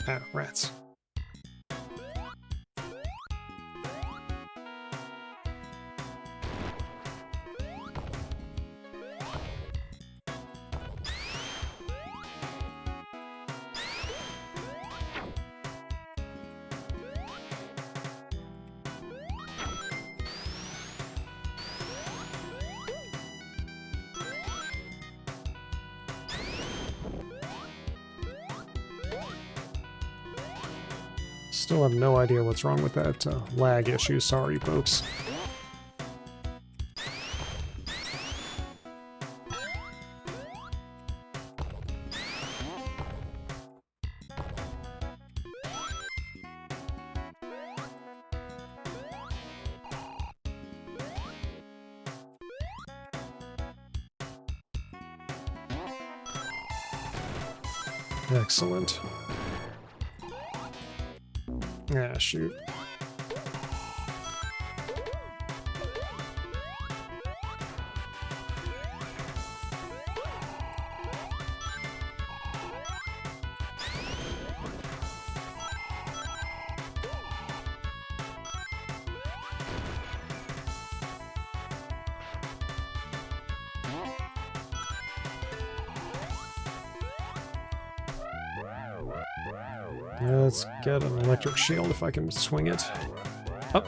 Ah, rats. Still have no idea what's wrong with that lag issue. Sorry, folks. Excellent. Ah, shoot. Let's get an electric shield if I can swing it. Up.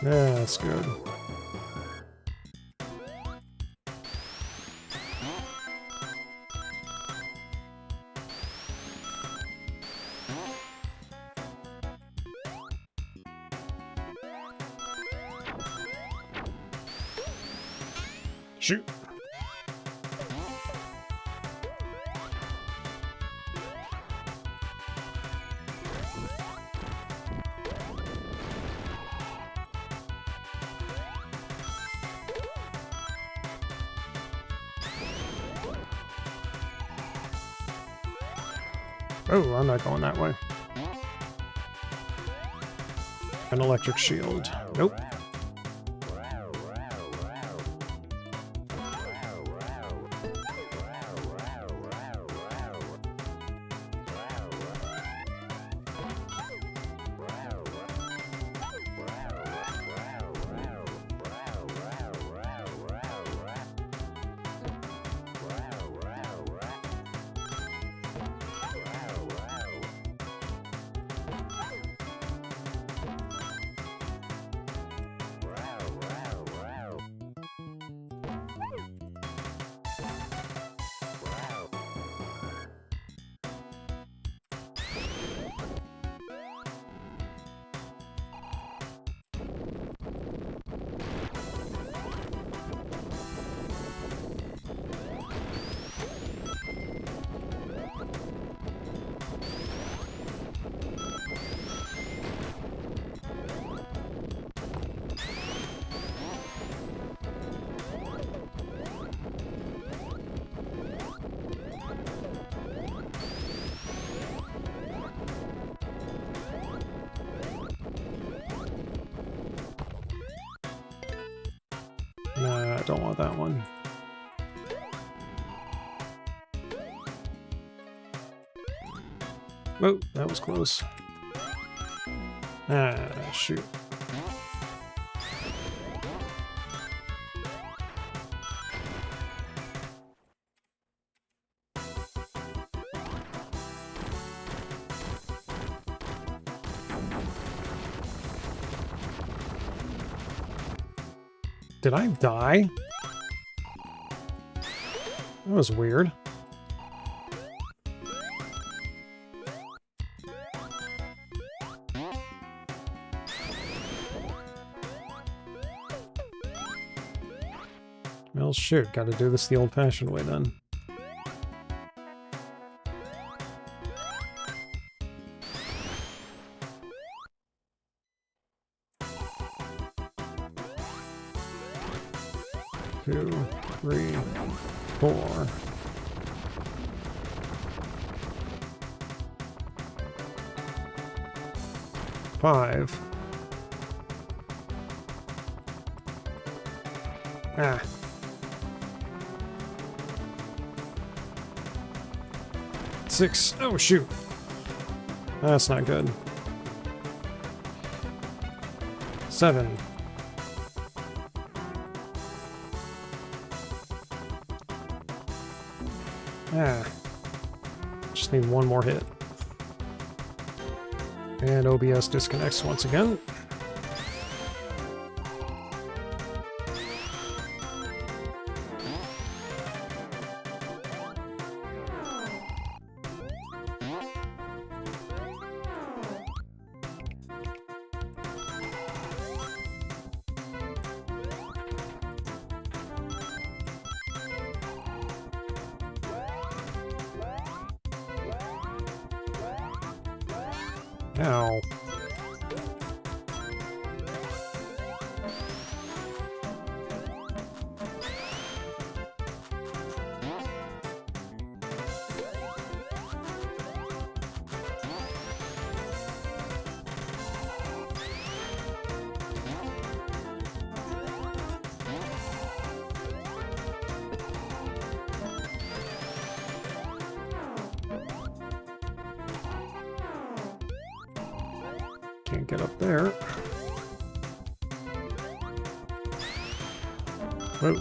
That's good. Shoot. Oh, I'm not going that way. An electric shield. Nope. Nah, I don't want that one. Oh, that was close. Ah, shoot. Did I die? That was weird. Well, shoot, gotta do this the old-fashioned way then. Two, three, four. Five. Ah. Six. Oh, shoot. That's not good. 7. Ah. Just need one more hit. And OBS disconnects once again. Ow. Can't get up there. Whoa.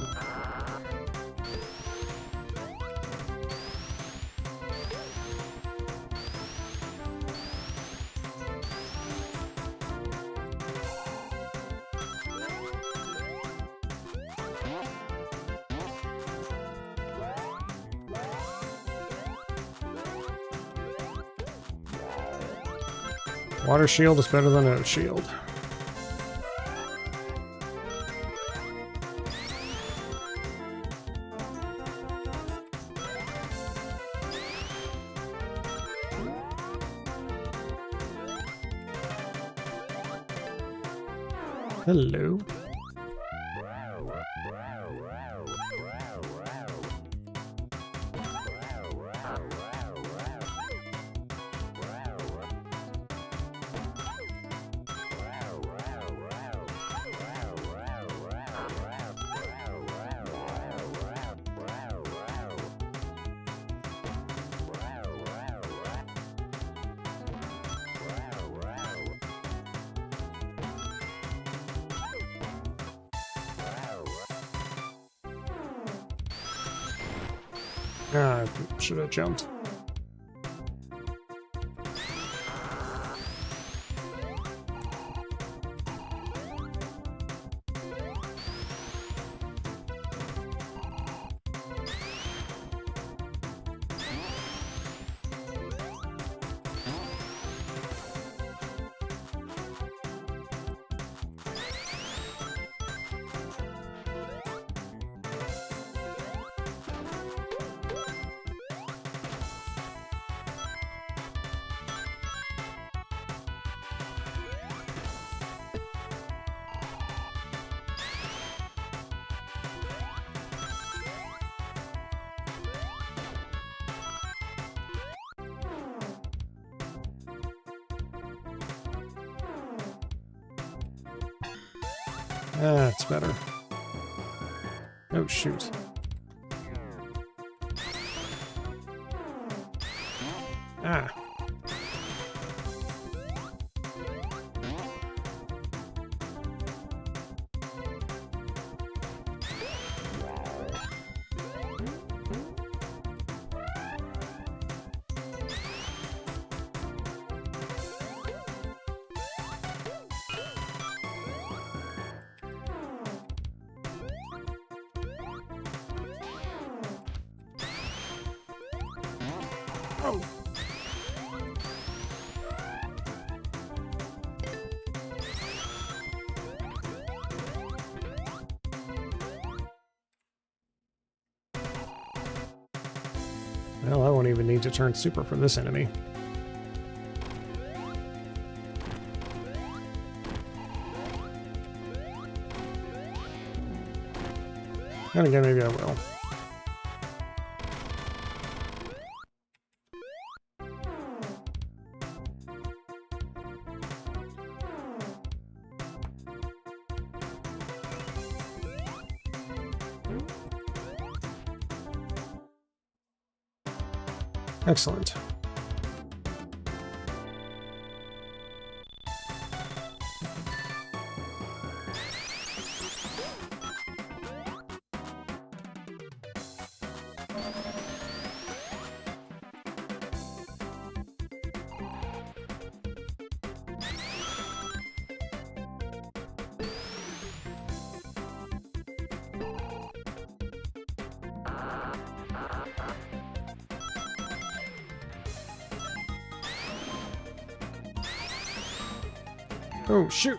Water shield is better than a shield. Hello. Ah, I should have jumped. Ah, it's better. Oh, shoot. Ah. Oh. Well, I won't even need to turn super for this enemy. And again, maybe I will. Excellent. Oh, shoot!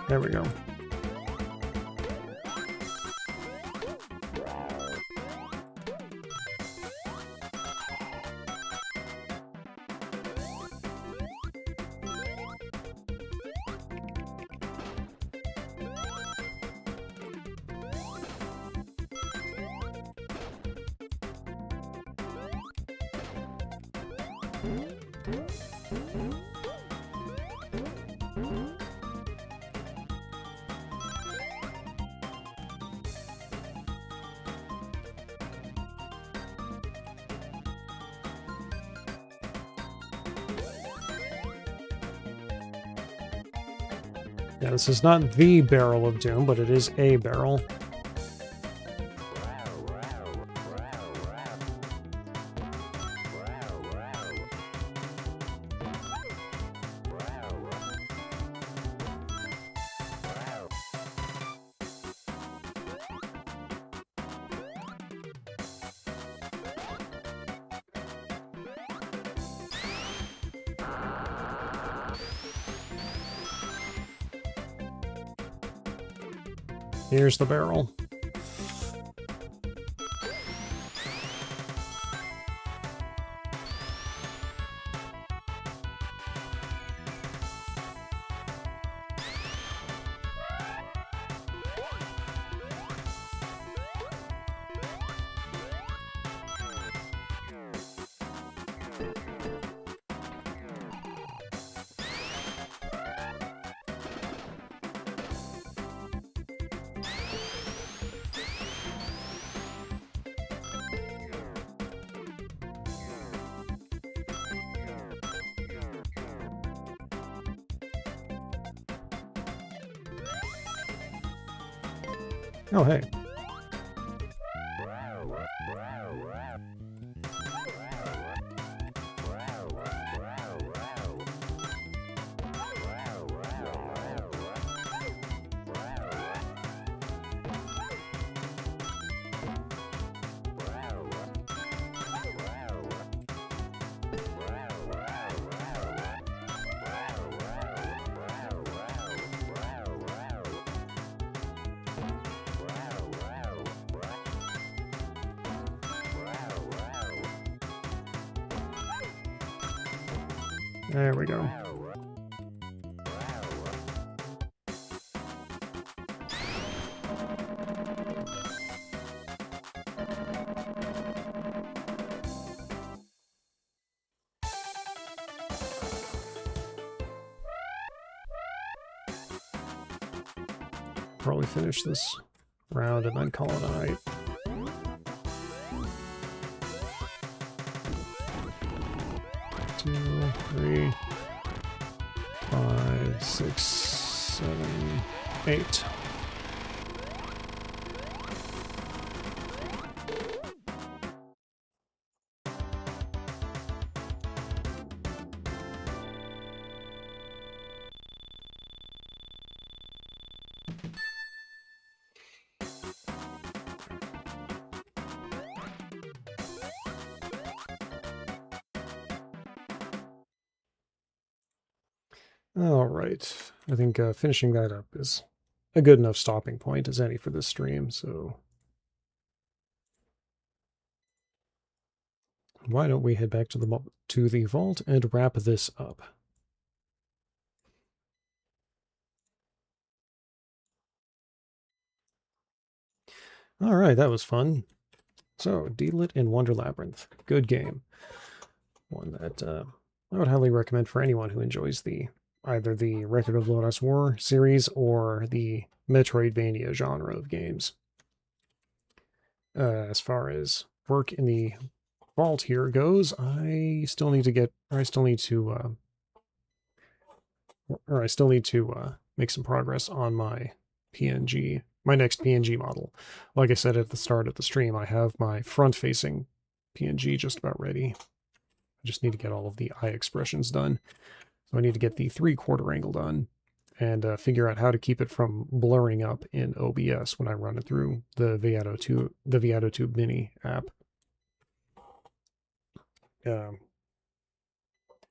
There we go. Yeah, this is not the Barrel of Doom, but it is a barrel. Here's the barrel. Oh, hey. There we go. Probably finish this round and then call it a night. Two, 3, 5, 6, 7, 8. All right. I think finishing that up is a good enough stopping point as any for this stream, so why don't we head back to the vault and wrap this up. All right, that was fun. So, Deedlit in Wonder Labyrinth. Good game. One that I would highly recommend for anyone who enjoys either the Record of Lodoss War series or the Metroidvania genre of games. As far as work in the vault here goes, I still need to make some progress on my PNG, my next PNG model. Like I said at the start of the stream, I have my front-facing PNG just about ready. I just need to get all of the eye expressions done. So I need to get the 3/4 angle done and figure out how to keep it from blurring up in OBS when I run it through the Viatotube Mini app.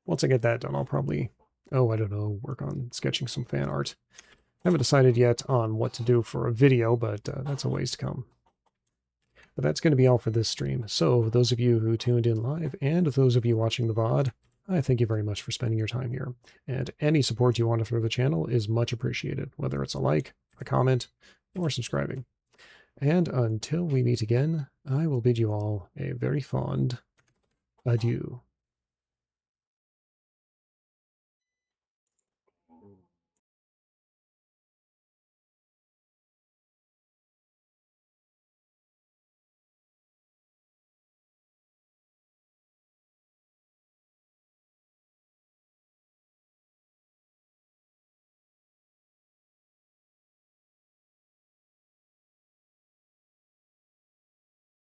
Once I get that done, I'll probably, I don't know, work on sketching some fan art. Haven't decided yet on what to do for a video, but that's a ways to come. But that's going to be all for this stream. So those of you who tuned in live and those of you watching the VOD, I thank you very much for spending your time here. And any support you want to throw the channel is much appreciated, whether it's a like, a comment, or subscribing. And until we meet again, I will bid you all a very fond adieu.